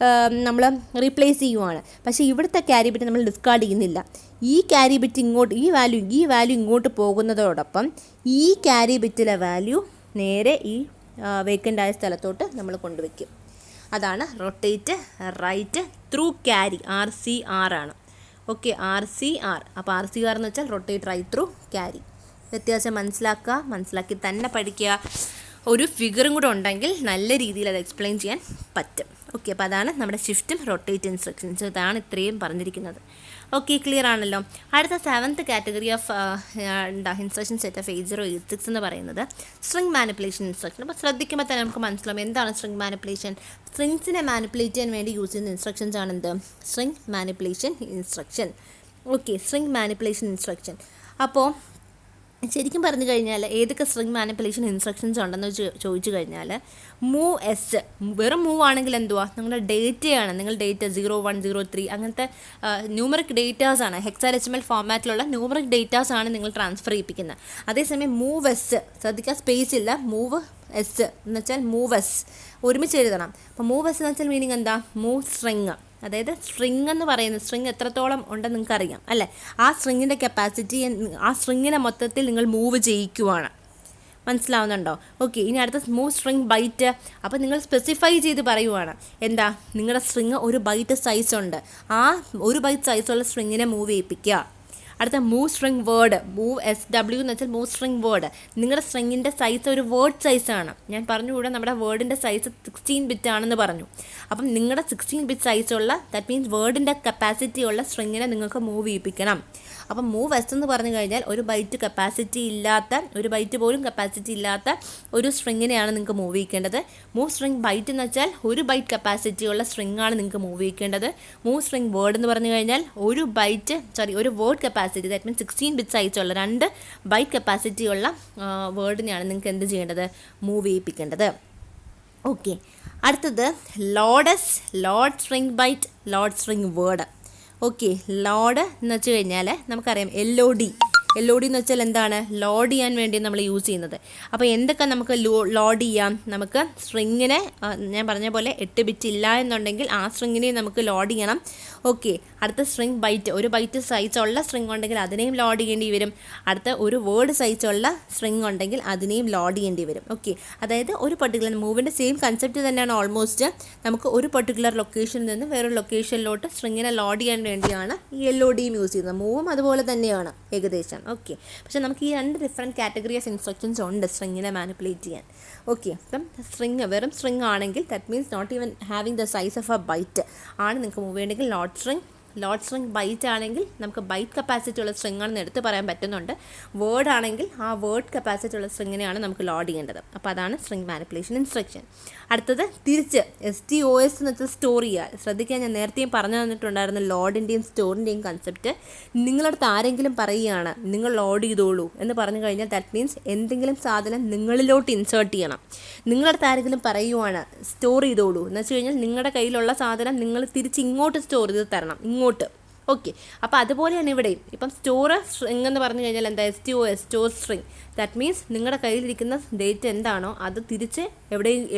A: നമ്മൾ റീപ്ലേസ് ചെയ്യുവാണ്. പക്ഷേ ഇവിടുത്തെ ക്യാരി ബിറ്റ് നമ്മൾ ഡിസ്കാർഡ് ചെയ്യുന്നില്ല. ഈ ക്യാരി ബിറ്റ് ഇങ്ങോട്ട്, ഈ വാല്യൂ ഇങ്ങോട്ട് പോകുന്നതോടൊപ്പം ഈ ക്യാരി ബിറ്റിലെ വാല്യൂ നേരെ ഈ വേക്കൻ്റ് ആയ സ്ഥലത്തോട്ട് നമ്മൾ കൊണ്ടുവയ്ക്കും. അതാണ് rotate right through carry, RCR ആണ്. Okay, RCR. അപ്പോൾ RCR എന്ന് വെച്ചാൽ റൊട്ടേറ്റ് റൈറ്റ് ത്രൂ ക്യാരി. വ്യത്യാസം മനസ്സിലാക്കി തന്നെ പഠിക്കുക. ഒരു ഫിഗറും കൂടെ ഉണ്ടെങ്കിൽ നല്ല രീതിയിൽ അത് എക്സ്പ്ലെയിൻ ചെയ്യാൻ പറ്റും. ഓക്കെ, അപ്പോൾ അതാണ് നമ്മുടെ ഷിഫ്റ്റും റൊട്ടേറ്റ് ഇൻസ്ട്രക്ഷൻസ്. ഇതാണ് ഇത്രയും പറഞ്ഞിരിക്കുന്നത്. ഓക്കെ, ക്ലിയർ ആണല്ലോ. അടുത്ത 7th category of instruction set of 8086 എന്ന് പറയുന്നത് സ്ട്രിങ് മാനിപ്പുലേഷൻ ഇൻസ്ട്രക്ഷൻ. അപ്പോൾ ശ്രദ്ധിക്കുമ്പോൾ തന്നെ നമുക്ക് മനസ്സിലാവും എന്താണ് സ്ട്രിങ് മാനിപ്പുലേഷൻ. സ്ട്രിങ്സിനെ മാനിപ്പുലേറ്റ് ചെയ്യാൻ വേണ്ടി യൂസ് ചെയ്യുന്ന ഇൻസ്ട്രക്ഷൻസ് ആണ് എന്ത്? String manipulation instruction. Okay, string manipulation instruction. അപ്പോൾ ശരിക്കും പറഞ്ഞു കഴിഞ്ഞാൽ ഏതൊക്കെ സ്ട്രിങ് മാനിപ്പുലേഷൻ ഇൻസ്ട്രക്ഷൻസ് ഉണ്ടെന്ന് ചോദിച്ചു കഴിഞ്ഞാൽ, മൂവ് എസ്, വെറും മൂവ് ആണെങ്കിൽ എന്തുവാ? നിങ്ങളുടെ ഡേറ്റയാണ്, നിങ്ങൾ ഡേറ്റ 01, 03 അങ്ങനത്തെ ന്യൂമറിക് ഡേറ്റാസാണ്, ഹെക്സാഡെസിമൽ ഫോർമാറ്റിലുള്ള ന്യൂമറിക് ഡേറ്റാസാണ് നിങ്ങൾ ട്രാൻസ്ഫർ ചെയ്യിപ്പിക്കുന്നത്. അതേസമയം മൂവ് എസ്, ശ്രദ്ധിക്കുക സ്പേസ് ഇല്ല, മൂവ് എസ് എന്ന് വെച്ചാൽ മൂവ് എസ് ഒരുമിച്ച് എഴുതണം. അപ്പോൾ മൂവ് എസ് എന്ന് വെച്ചാൽ മീനിങ് എന്താ? Move string. അതായത് സ്ട്രിങ് എന്ന് പറയുന്നത്, സ്ട്രിങ് എത്രത്തോളം ഉണ്ടെന്ന് നിങ്ങൾക്കറിയാം അല്ലേ? ആ സ്ട്രിങ്ങിൻ്റെ കപ്പാസിറ്റി, ആ സ്ട്രിങ്ങിനെ മൊത്തത്തിൽ നിങ്ങൾ മൂവ് ചെയ്യിക്കുവാണ്. മനസ്സിലാവുന്നുണ്ടോ? ഓക്കെ, ഇനി അടുത്ത മൂവ് സ്ട്രിങ് ബൈറ്റ്. അപ്പോൾ നിങ്ങൾ സ്പെസിഫൈ ചെയ്ത് പറയുവാണ് എന്താ? നിങ്ങളുടെ സ്ട്രിങ് ഒരു ബൈറ്റ് സൈസ് ഉണ്ട്, ആ ഒരു ബൈറ്റ് സൈസുള്ള സ്ട്രിങ്ങിനെ മൂവ് ചെയ്യിപ്പിക്കുക. അടുത്ത move string word, move SW എന്ന് വെച്ചാൽ മൂവ് സ്ട്രിങ് വേർഡ്. നിങ്ങളുടെ സ്ട്രിങ്ങിൻ്റെ സൈസ് ഒരു വേർഡ് സൈസാണ്. ഞാൻ പറഞ്ഞുകൂടെ നമ്മുടെ വേർഡിൻ്റെ സൈസ് 16 ബിറ്റ് ആണെന്ന് പറഞ്ഞു. അപ്പം നിങ്ങളുടെ 16 ബിറ്റ് സൈസുള്ള, ദാറ്റ് മീൻസ് വേർഡിൻ്റെ കപ്പാസിറ്റി ഉള്ള സ്ട്രിങ്ങിനെ നിങ്ങൾക്ക് മൂവ് ചെയ്യിപ്പിക്കണം. അപ്പം മൂവ് എസ് എന്ന് പറഞ്ഞു കഴിഞ്ഞാൽ ഒരു ബൈറ്റ് കപ്പാസിറ്റി ഇല്ലാത്ത, ഒരു ബൈറ്റ് പോലും കപ്പാസിറ്റി ഇല്ലാത്ത ഒരു സ്ട്രിങ്ങിനെയാണ് നിങ്ങൾക്ക് മൂവ് ചെയ്യിക്കേണ്ടത്. മൂവ് സ്ട്രിങ് ബൈറ്റ് എന്ന് വെച്ചാൽ ഒരു ബൈറ്റ് കപ്പാസിറ്റി ഉള്ള സ്ട്രിങ് ആണ് നിങ്ങൾക്ക് മൂവ് ചെയ്യിക്കേണ്ടത്. മൂവ് സ്ട്രിങ് വേർഡ് എന്ന് പറഞ്ഞു കഴിഞ്ഞാൽ ഒരു word capacity, that means 16 bit സൈസുള്ള 2 ബൈറ്റ് കപ്പാസിറ്റി ഉള്ള വേർഡിനെയാണ് നിങ്ങൾക്ക് എന്ത് ചെയ്യേണ്ടത്? മൂവ് ചെയ്യിപ്പിക്കേണ്ടത്. ഓക്കെ, അടുത്തത് load string byte, load string word. Okay, load എന്ന് വെച്ച് കഴിഞ്ഞാൽ നമുക്കറിയാം LOD എന്ന് വെച്ചാൽ എന്താണ്? ലോഡ് ചെയ്യാൻ വേണ്ടി നമ്മൾ യൂസ് ചെയ്യുന്നത്. അപ്പോൾ എന്തൊക്കെ നമുക്ക് ലോഡ് ചെയ്യാം? നമുക്ക് സ്ട്രിങ്ങിനെ, ഞാൻ പറഞ്ഞ പോലെ 8 ബിറ്റ് ഇല്ല എന്നുണ്ടെങ്കിൽ ആ സ്ട്രിങ്ങിനെ നമുക്ക് ലോഡ് ചെയ്യണം. ഓക്കെ, അടുത്ത സ്ട്രിങ് ബൈറ്റ്, ഒരു ബൈറ്റ് സൈസുള്ള സ്ട്രിങ് ഉണ്ടെങ്കിൽ അതിനെയും ലോഡ് ചെയ്യേണ്ടി വരും. അടുത്ത ഒരു വേർഡ് സൈസുള്ള സ്ട്രിങ് ഉണ്ടെങ്കിൽ അതിനെയും ലോഡ് ചെയ്യേണ്ടി വരും. ഓക്കെ, അതായത് ഒരു പർട്ടിക്കുലർ മൂവിൻ്റെ സെയിം കൺസെപ്റ്റ് തന്നെയാണ് ഓൾമോസ്റ്റ്. നമുക്ക് ഒരു പർട്ടിക്കുലർ ലൊക്കേഷനിൽ നിന്ന് വേറൊരു ലൊക്കേഷനിലോട്ട് സ്ട്രിങ്ങിനെ ലോഡ് ചെയ്യാൻ വേണ്ടിയാണ് ഈ LODയും യൂസ് ചെയ്യുന്നത്. മൂവും അതുപോലെ തന്നെയാണ് ഏകദേശം. ഓക്കെ, പക്ഷേ നമുക്ക് ഈ 2 ഡിഫറെൻറ്റ് കാറ്റഗറി ഓഫ് ഇൻസ്ട്രക്ഷൻസ് ഉണ്ട് സ്ട്രിങ്ങിനെ മാനിപ്പുലേറ്റ് ചെയ്യാൻ. ഓക്കെ, അപ്പം വെറും സ്ട്രിങ് ആണെങ്കിൽ, that means not even having the size of a byte ആണ് നിങ്ങൾക്ക് മൂവ് ചെയ്യണമെങ്കിൽ ലോഡ് സ്ട്രിങ് ബൈറ്റ് ആണെങ്കിൽ നമുക്ക് ബൈറ്റ് കപ്പാസിറ്റി ഉള്ള സ്ട്രിങ് ആണെന്ന് എടുത്ത് പറയാൻ പറ്റുന്നുണ്ട്. വേർഡ് ആണെങ്കിൽ ആ വേർഡ് കപ്പാസിറ്റി ഉള്ള സ്ട്രിങ്ങിനെയാണ് നമുക്ക് ലോഡ് ചെയ്യേണ്ടത്. അപ്പോൾ അതാണ് സ്ട്രിങ് മാനിപ്പുലേഷൻ ഇൻസ്ട്രക്ഷൻ. അടുത്തത് തിരിച്ച് STOS എന്ന് വെച്ചാൽ സ്റ്റോർ ചെയ്യുക. ശ്രദ്ധിക്കാൻ ഞാൻ നേരത്തെയും പറഞ്ഞു തന്നിട്ടുണ്ടായിരുന്നു ലോഡിൻ്റെയും സ്റ്റോറിൻ്റെയും കൺസെപ്റ്റ്. നിങ്ങളടുത്ത് ആരെങ്കിലും പറയുകയാണ് നിങ്ങൾ ലോഡ് ചെയ്തോളൂ എന്ന് പറഞ്ഞു കഴിഞ്ഞാൽ ദാറ്റ് മീൻസ് എന്തെങ്കിലും സാധനം നിങ്ങളിലോട്ട് ഇൻസേർട്ട് ചെയ്യണം. നിങ്ങളടുത്ത് ആരെങ്കിലും പറയുവാണ് സ്റ്റോർ ചെയ്തോളൂ എന്ന് വെച്ച് കഴിഞ്ഞാൽ നിങ്ങളുടെ കയ്യിലുള്ള സാധനം നിങ്ങൾ തിരിച്ച് ഇങ്ങോട്ട് സ്റ്റോർ ചെയ്ത് തരണം, ഇങ്ങോട്ട്. ഓക്കെ, അപ്പോൾ അതുപോലെയാണ് ഇവിടെയും. ഇപ്പം സ്റ്റോർ സ്ട്രിങ് എന്ന് പറഞ്ഞു കഴിഞ്ഞാൽ എന്താ, STOS store string. That means നിങ്ങളുടെ കയ്യിലിരിക്കുന്ന ഡേറ്റ എന്താണോ അത് തിരിച്ച്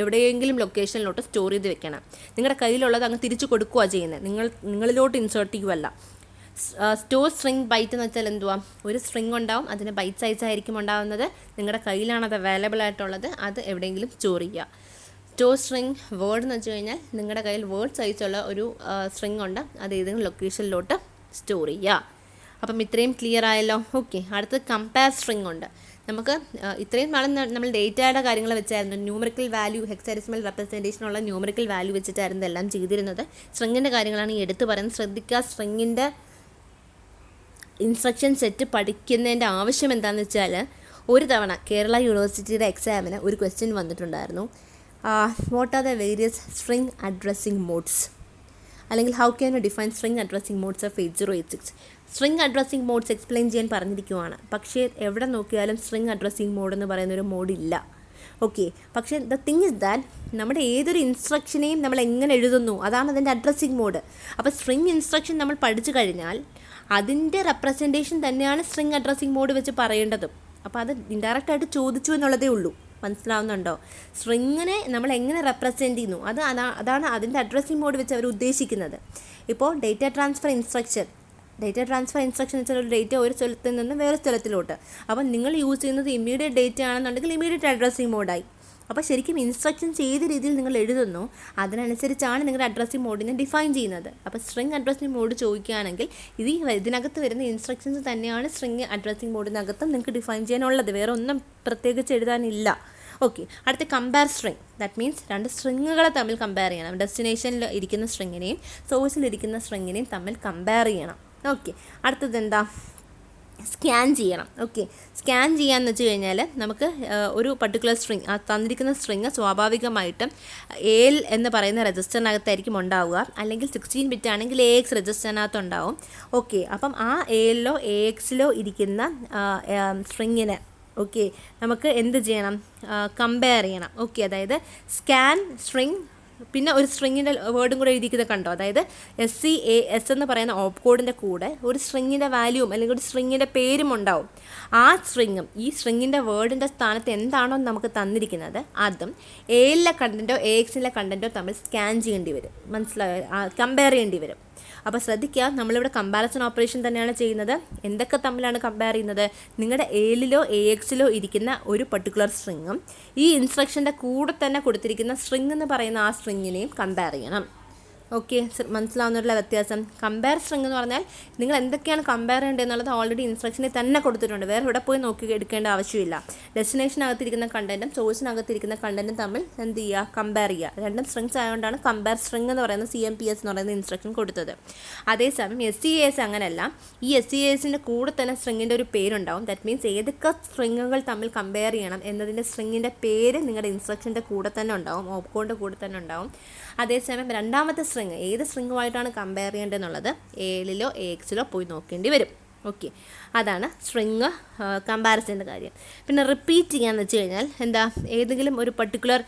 A: എവിടെയെങ്കിലും ലൊക്കേഷനിലോട്ട് സ്റ്റോർ ചെയ്ത് വെക്കണം. നിങ്ങളുടെ കയ്യിലുള്ളത് അങ്ങ് തിരിച്ച് കൊടുക്കുക ചെയ്യുന്നത്, നിങ്ങളിലോട്ട് ഇൻസേർട്ട് ചെയ്യുമല്ല. സ്റ്റോർ സ്ട്രിങ് ബൈറ്റ് എന്ന് വെച്ചാൽ എന്തുവാ, ഒരു സ്ട്രിങ് ഉണ്ടാവും, അതിന് ബൈറ്റ് സൈസ് ആയിരിക്കും ഉണ്ടാവുന്നത്. നിങ്ങളുടെ കയ്യിലാണ് അത് അവൈലബിൾ ആയിട്ടുള്ളത്, അത് എവിടെയെങ്കിലും സ്റ്റോർ ചെയ്യുക. സ്റ്റോർ സ്ട്രിങ് വേർഡ് എന്ന് വെച്ച് കഴിഞ്ഞാൽ നിങ്ങളുടെ കയ്യിൽ വേർഡ് സൈസുള്ള ഒരു സ്ട്രിങ് ഉണ്ട്, അത് ഏതെങ്കിലും ലൊക്കേഷനിലോട്ട് സ്റ്റോർ ചെയ്യുക. അപ്പം ഇത്രയും ക്ലിയർ ആയല്ലോ. ഓക്കെ, അടുത്ത് കമ്പയർ സ്ട്രിങ് ഉണ്ട്. നമുക്ക് ഇത്രയും നാളും നമ്മൾ ഡേറ്റയുടെ കാര്യങ്ങൾ വെച്ചായിരുന്നു, ന്യൂമറിക്കൽ വാല്യൂ, ഹെക്സാഡെസിമൽ റെപ്രസെൻറ്റേഷനുള്ള ന്യൂമറിക്കൽ വാല്യൂ വെച്ചിട്ടായിരുന്നു എല്ലാം ചെയ്തിരുന്നത്. സ്ട്രിങ്ങിൻ്റെ കാര്യങ്ങളാണ് ഈ എടുത്ത് പറയുന്നത്. ശ്രദ്ധിക്കുക, സ്ട്രിങ്ങിൻ്റെ ഇൻസ്ട്രക്ഷൻ സെറ്റ് പഠിക്കുന്നതിൻ്റെ ആവശ്യം എന്താണെന്ന് വെച്ചാൽ, ഒരു തവണ കേരള യൂണിവേഴ്സിറ്റിയുടെ എക്സാമിന് ഒരു ക്വസ്റ്റ്യൻ വന്നിട്ടുണ്ടായിരുന്നു. What are the various string addressing modes, അല്ലെങ്കിൽ how can you define string addressing modes of 8086. String addressing modes explain ചെയ്യാൻ പറഞ്ഞിരിക്കുവാണ്. പക്ഷേ എവിടെ നോക്കിയാലും സ്ട്രിങ് അഡ്രസ്സിംഗ് മോഡ് എന്ന് പറയുന്നൊരു മോഡില്ല. ഓക്കെ, പക്ഷേ ദ തിങ് ഇസ് ദാറ്റ് നമ്മുടെ ഏതൊരു ഇൻസ്ട്രക്ഷനെയും നമ്മൾ എങ്ങനെ എഴുതുന്നു അതാണ് അതിൻ്റെ അഡ്രസ്സിംഗ് മോഡ്. അപ്പോൾ സ്ട്രിങ് ഇൻസ്ട്രക്ഷൻ നമ്മൾ പഠിച്ചു കഴിഞ്ഞാൽ അതിൻ്റെ റെപ്രസെൻറ്റേഷൻ തന്നെയാണ് സ്ട്രിങ് അഡ്രസ്സിംഗ് മോഡ് വെച്ച് പറയേണ്ടതും. അപ്പോൾ അത് ഇൻഡയറക്റ്റായിട്ട് ചോദിച്ചു എന്നുള്ളതേ ഉള്ളൂ. മനസ്സിലാവുന്നുണ്ടോ? സ്ട്രിങ്ങിനെ നമ്മൾ എങ്ങനെ റെപ്രസെൻറ്റ് ചെയ്യുന്നു അതാണ് അതിൻ്റെ അഡ്രസ്സിംഗ് മോഡ് വെച്ച് അവർ ഉദ്ദേശിക്കുന്നത്. ഇപ്പോൾ ഡേറ്റ ട്രാൻസ്ഫർ ഇൻസ്ട്രക്ഷൻ വെച്ചാൽ ഒരു ഡേറ്റ ഒരു സ്ഥലത്തിൽ നിന്ന് വേറെ സ്ഥലത്തിലോട്ട്. അപ്പം നിങ്ങൾ യൂസ് ചെയ്യുന്നത് ഇമ്മീഡിയറ്റ് ഡേറ്റ ആണെന്നുണ്ടെങ്കിൽ ഇമ്മീഡിയറ്റ് അഡ്രസ്സിംഗ് മോഡായി. അപ്പോൾ ശരിക്കും ഇൻസ്ട്രക്ഷൻസ് ഏത് രീതിയിൽ നിങ്ങൾ എഴുതുന്നു അതിനനുസരിച്ചാണ് നിങ്ങളുടെ അഡ്രസ്സിംഗ് മോഡിനെ ഡിഫൈൻ ചെയ്യുന്നത്. അപ്പോൾ സ്ട്രിങ് അഡ്രസ്സിംഗ് മോഡ് ചോദിക്കുകയാണെങ്കിൽ ഇതിനകത്ത് വരുന്ന ഇൻസ്ട്രക്ഷൻസ് തന്നെയാണ് സ്ട്രിങ് അഡ്രസ്സിംഗ് മോഡിനകത്ത് നിങ്ങൾക്ക് ഡിഫൈൻ ചെയ്യാനുള്ളത്. വേറെ ഒന്നും പ്രത്യേകിച്ച് എഴുതാനില്ല. ഓക്കെ, അടുത്ത കമ്പയർ സ്ട്രിങ്. ദാറ്റ് മീൻസ് രണ്ട് സ്ട്രിങ്ങുകളെ തമ്മിൽ കമ്പയർ ചെയ്യണം. ഡെസ്റ്റിനേഷനിൽ ഇരിക്കുന്ന സ്ട്രിങ്ങിനെയും സോഴ്സിലിരിക്കുന്ന സ്ട്രിങ്ങിനെയും തമ്മിൽ കമ്പയർ ചെയ്യണം. ഓക്കെ, അടുത്തത് എന്താ, സ്കാൻ ചെയ്യണം. ഓക്കെ, സ്കാൻ ചെയ്യാന്ന് വെച്ച് കഴിഞ്ഞാൽ നമുക്ക് ഒരു പർട്ടിക്കുലർ സ്ട്രിങ്, ആ തന്നിരിക്കുന്ന സ്ട്രിങ് സ്വാഭാവികമായിട്ടും AL എന്ന് പറയുന്ന രജിസ്റ്ററിനകത്തായിരിക്കും ഉണ്ടാവുക, അല്ലെങ്കിൽ 16 ബിറ്റ് ആണെങ്കിൽ AX രജിസ്റ്ററിനകത്ത് ഉണ്ടാവും. ഓക്കെ, അപ്പം ആ ALലോ AXലോ ഇരിക്കുന്ന സ്ട്രിങ്ങിനെ നമുക്ക് എന്ത് ചെയ്യണം, കമ്പയർ ചെയ്യണം. ഓക്കെ, അതായത് സ്കാൻ സ്ട്രിങ്, പിന്നെ ഒരു സ്ട്രിങ്ങിൻ്റെ വേർഡും കൂടെ എഴുതിക്കുന്നത് കണ്ടോ, അതായത് SCAS എന്ന് പറയുന്ന ഓപ്പ് കോഡിൻ്റെ കൂടെ ഒരു സ്ട്രിങ്ങിൻ്റെ വാല്യൂവും അല്ലെങ്കിൽ ഒരു സ്ട്രിങ്ങിൻ്റെ പേരും ഉണ്ടാവും. ആ സ്ട്രിങ്ങും ഈ സ്ട്രിങ്ങിൻ്റെ വേർഡിൻ്റെ സ്ഥാനത്ത് എന്താണോ നമുക്ക് തന്നിരിക്കുന്നത് അതും ALലെ കണ്ടൻറ്റോ AXലെ കണ്ടൻറ്റോ തമ്മിൽ സ്കാൻ ചെയ്യേണ്ടി വരും. മനസ്സിലായോ? കമ്പയർ ചെയ്യേണ്ടി വരും. അപ്പോൾ ശ്രദ്ധിക്കുക, നമ്മളിവിടെ കമ്പാരിസൺ ഓപ്പറേഷൻ തന്നെയാണ് ചെയ്യുന്നത്. എന്തൊക്കെ തമ്മിലാണ് കമ്പയർ ചെയ്യുന്നത്? നിങ്ങളുടെ ALലോ AXലോ ഇരിക്കുന്ന ഒരു പർട്ടിക്കുലർ സ്ട്രിങ്ങും ഈ ഇൻസ്ട്രക്ഷൻ്റെ കൂടെ തന്നെ കൊടുത്തിരിക്കുന്ന സ്ട്രിങ് എന്ന് പറയുന്ന ആ സ്ട്രിങ്ങിനെയും കമ്പയർ ചെയ്യണം. ഓക്കെ, മനസ്സിലാവുന്നുള്ള വ്യത്യാസം. കമ്പയർ സ്ട്രിങ് എന്ന് പറഞ്ഞാൽ നിങ്ങൾ എന്തൊക്കെയാണ് കമ്പയർ ചെയ്യേണ്ടത് എന്നുള്ളത് ഓൾറെഡി ഇൻസ്ട്രക്ഷനിൽ തന്നെ കൊടുത്തിട്ടുണ്ട്. വേറെ ഇവിടെ പോയി നോക്കി എടുക്കേണ്ട ആവശ്യമില്ല. ഡെസ്റ്റിനേഷനകത്തിരിക്കുന്ന കണ്ടൻറ്റും സോഴ്സിനകത്തിരിക്കുന്ന കണ്ടൻറ്റും തമ്മിൽ എന്ത് ചെയ്യുക, കമ്പയർ ചെയ്യുക. രണ്ടും സ്ട്രിങ്സ് ആയതുകൊണ്ടാണ് കമ്പയർ സ്ട്രിങ് എന്ന് പറയുന്ന CMPS എന്ന് പറയുന്ന ഇൻസ്ട്രക്ഷൻ കൊടുത്തത്. അതേസമയം SCAS അങ്ങനെയല്ല. ഈ SCASൻ്റെ കൂടെ തന്നെ സ്ട്രിങ്ങിൻ്റെ ഒരു പേരുണ്ടാവും. ദാറ്റ് മീൻസ് ഏതൊക്കെ സ്ട്രിങ്ങുകൾ തമ്മിൽ കമ്പയർ ചെയ്യണം എന്നതിൻ്റെ സ്ട്രിങ്ങിൻ്റെ പേര് നിങ്ങളുടെ ഇൻസ്ട്രക്ഷൻ്റെ കൂടെ തന്നെ ഉണ്ടാവും, ഓപ്പ് കോഡിൻ്റെ കൂടെ തന്നെ ഉണ്ടാവും. അതേസമയം രണ്ടാമത്തെ സ്ട്രിങ് ഏത് സ്ട്രിങ്ങുമായിട്ടാണ് കമ്പയർ ചെയ്യേണ്ടതെന്നുള്ളത് ALലോ AXലോ പോയി നോക്കേണ്ടി വരും. ഓക്കെ, അതാണ് സ്ട്രിങ് കമ്പാരിസൻ്റെ കാര്യം. പിന്നെ റിപ്പീറ്റ് ചെയ്യാന്ന് വെച്ച് കഴിഞ്ഞാൽ എന്താ, ഏതെങ്കിലും ഒരു പർട്ടിക്കുലർ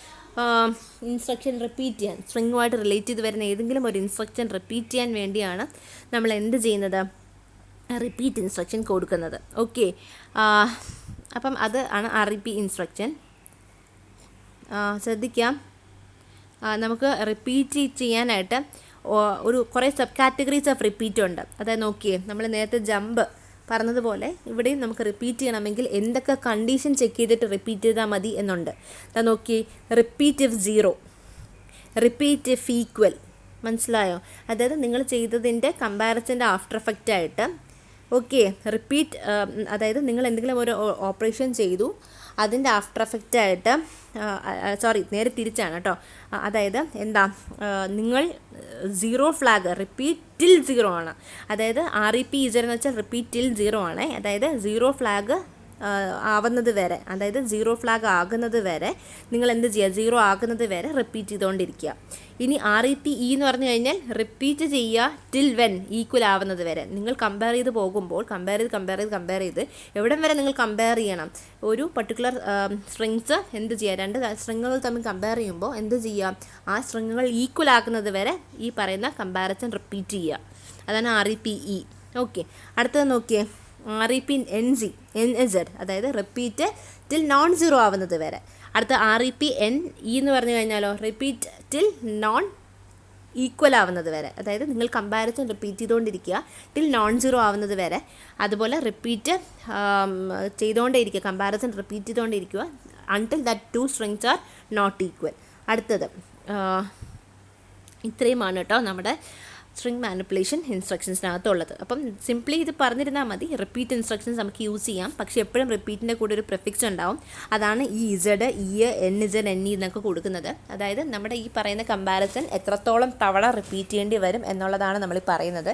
A: ഇൻസ്ട്രക്ഷൻ റിപ്പീറ്റ് ചെയ്യാൻ, സ്ട്രിങ്ങുമായിട്ട് റിലേറ്റ് ചെയ്ത് വരുന്ന ഏതെങ്കിലും ഒരു ഇൻസ്ട്രക്ഷൻ റിപ്പീറ്റ് ചെയ്യാൻ വേണ്ടിയാണ് നമ്മൾ എന്ത് ചെയ്യുന്നത്, റിപ്പീറ്റ് ഇൻസ്ട്രക്ഷൻ കൊടുക്കുന്നത്. ഓക്കെ, അപ്പം അത് ആണ് REP ഇൻസ്ട്രക്ഷൻ. ശ്രദ്ധിക്കാം, നമുക്ക് റിപ്പീറ്റ് ചെയ്യാനായിട്ട് ഒരു കുറേ സബ് കാറ്റഗറീസ് ഓഫ് റിപ്പീറ്റ് ഉണ്ട്. അതായത് നോക്കിയേ, നമ്മൾ നേരത്തെ ജമ്പ് പറഞ്ഞതുപോലെ ഇവിടെയും നമുക്ക് റിപ്പീറ്റ് ചെയ്യണമെങ്കിൽ എന്തൊക്കെ കണ്ടീഷൻ ചെക്ക് ചെയ്തിട്ട് റിപ്പീറ്റ് ചെയ്താൽ മതി എന്നുണ്ട്. അതാ നോക്കിയേ, repeat if 0, repeat if equal. മനസ്സിലായോ? അതായത് നിങ്ങൾ ചെയ്തതിൻ്റെ കമ്പാരിസൻ്റെ ആഫ്റ്റർ എഫക്റ്റ് ആയിട്ട് ഓക്കെ റിപ്പീറ്റ്, അതായത് നിങ്ങൾ എന്തെങ്കിലും ഒരു ഓപ്പറേഷൻ ചെയ്തു, അതിൻ്റെ ആഫ്റ്റർ എഫക്റ്റ് ആയിട്ട് നേരെ തിരിച്ചാണ് കേട്ടോ. അതായത് എന്താ, നിങ്ങൾ 0 ഫ്ലാഗ് റിപ്പീറ്റ് ടിൽ 0 ആണ്. അതായത് REP 0 എന്ന് വെച്ചാൽ റിപ്പീറ്റ് ടിൽ 0 ആണ്. അതായത് 0 ഫ്ലാഗ് ആവുന്നത് വരെ, അതായത് 0 ഫ്ലാഗ് ആകുന്നത് വരെ നിങ്ങൾ എന്ത് ചെയ്യുക, 0 ആകുന്നത് വരെ റിപ്പീറ്റ് ചെയ്തുകൊണ്ടിരിക്കുക. ഇനി REPE എന്ന് പറഞ്ഞു കഴിഞ്ഞാൽ റിപ്പീറ്റ് ചെയ്യുക ടിൽ വെൻ ഈക്വൽ ആവുന്നത് വരെ. നിങ്ങൾ കമ്പയർ ചെയ്ത് പോകുമ്പോൾ കമ്പയർ ചെയ്ത് എവിടം വരെ നിങ്ങൾ കമ്പയർ ചെയ്യണം, ഒരു പർട്ടിക്കുലർ സ്ട്രിങ്സ് എന്ത് ചെയ്യുക, രണ്ട് സ്ട്രിങ്ങുകൾ തമ്മിൽ കമ്പയർ ചെയ്യുമ്പോൾ എന്ത് ചെയ്യുക, ആ സ്ട്രിങ്ങുകൾ ഈക്വൽ ആക്കുന്നത് വരെ ഈ പറയുന്ന കമ്പാരിസൺ റിപ്പീറ്റ് ചെയ്യുക. അതാണ് REPE. ഓക്കെ, അടുത്തത് നോക്കിയേ, REPNZ, അതായത് റിപ്പീറ്റ് ടിൽ നോൺ സീറോ ആവുന്നത് വരെ. അടുത്ത REPNE എന്ന് പറഞ്ഞു കഴിഞ്ഞാലോ, റിപ്പീറ്റ് ടിൽ നോൺ ഈക്വൽ ആവുന്നത് വരെ. അതായത് നിങ്ങൾ കമ്പാരിസൺ റിപ്പീറ്റ് ചെയ്തുകൊണ്ടിരിക്കുക ടിൽ നോൺ സീറോ ആവുന്നത് വരെ. അതുപോലെ റിപ്പീറ്റ് ചെയ്തുകൊണ്ടേയിരിക്കുക, കമ്പാരിസൺ റിപ്പീറ്റ് ചെയ്തുകൊണ്ടിരിക്കുക until that two strings are not equal. അടുത്തത് ഇത്രയുമാണ് കേട്ടോ നമ്മുടെ സ്ട്രിങ് മാനിപ്പുലേഷൻ ഇൻസ്ട്രക്ഷൻസിനകത്തുള്ളത്. അപ്പം സിംപ്ലി ഇത് പറഞ്ഞിരുന്നാൽ മതി. റിപ്പീറ്റ് ഇൻസ്ട്രക്ഷൻസ് നമുക്ക് യൂസ് ചെയ്യാം, പക്ഷേ എപ്പോഴും റിപ്പീറ്റിൻ്റെ കൂടെ ഒരു പ്രിഫിക്സ് ഉണ്ടാവും. അതാണ് ഈ ഇസഡ്, NZ, NE എന്നൊക്കെ കൊടുക്കുന്നത്. അതായത് നമ്മുടെ ഈ പറയുന്ന കമ്പാരിസൺ എത്രത്തോളം തവണ റിപ്പീറ്റ് ചെയ്യേണ്ടി വരും എന്നുള്ളതാണ് നമ്മൾ പറയുന്നത്.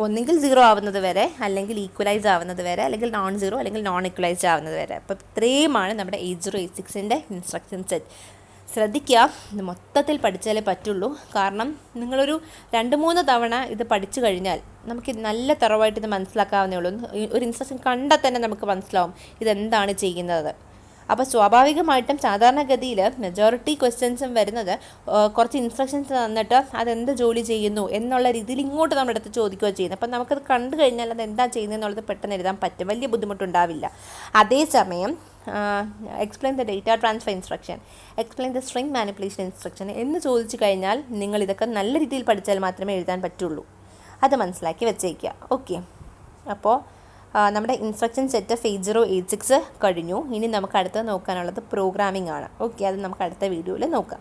A: ഒന്നെങ്കിൽ 0 ആവുന്നത് വരെ, അല്ലെങ്കിൽ ഈക്വലൈസ് ആവുന്നത് വരെ, അല്ലെങ്കിൽ നോൺ സീറോ, അല്ലെങ്കിൽ നോൺ ഈക്വലൈസ് ആവുന്നത് വരെ. അപ്പോൾ ഇത്രയുമാണ് നമ്മുടെ 8086ൻ്റെ ഇൻസ്ട്രക്ഷൻ സെറ്റ്. ശ്രദ്ധിക്കുക, ഇത് മൊത്തത്തിൽ പഠിച്ചാലേ പറ്റുള്ളൂ. കാരണം നിങ്ങളൊരു 2-3 തവണ ഇത് പഠിച്ചു കഴിഞ്ഞാൽ നമുക്ക് നല്ല തറവായിട്ട് ഇത് മനസ്സിലാക്കാവുന്നേ ഉള്ളൂ. ഒരു ഇൻസ്ട്രക്ഷൻ കണ്ടാൽ തന്നെ നമുക്ക് മനസ്സിലാവും ഇതെന്താണ് ചെയ്യുന്നത്. അപ്പോൾ സ്വാഭാവികമായിട്ടും സാധാരണഗതിയിൽ മെജോറിറ്റി ക്വസ്റ്റ്യൻസും വരുന്നത് കുറച്ച് ഇൻസ്ട്രക്ഷൻസ് തന്നിട്ട് അതെന്ത് ജോലി ചെയ്യുന്നു എന്നുള്ള രീതിയിൽ ഇങ്ങോട്ട് നമ്മുടെ അടുത്ത് ചോദിക്കുകയോ ചെയ്യുന്നത്. അപ്പം നമുക്കത് കണ്ടു കഴിഞ്ഞാൽ അത് എന്താ ചെയ്യുന്നത് എന്നുള്ളത് പെട്ടെന്ന് എഴുതാൻ പറ്റും, വലിയ ബുദ്ധിമുട്ടുണ്ടാവില്ല. അതേസമയം explain the data transfer instruction, explain the string manipulation instruction എന്ന് ചോദിച്ചു കഴിഞ്ഞാൽ നിങ്ങൾ ഇതൊക്കെ നല്ല രീതിയിൽ പഠിച്ചാൽ മാത്രമേ എഴുതാൻ പറ്റുള്ളൂ. അത് മനസ്സിലാക്കി വെച്ചേക്കുക. ഓക്കെ, അപ്പോൾ നമ്മുടെ ഇൻസ്ട്രക്ഷൻ സെറ്റ് ഓഫ് 8086 കഴിഞ്ഞു. ഇനി നമുക്ക് അടുത്ത് നോക്കാനുള്ളത് പ്രോഗ്രാമിംഗ് ആണ്. ഓക്കെ, അത് നമുക്ക് അടുത്ത വീഡിയോയിൽ നോക്കാം.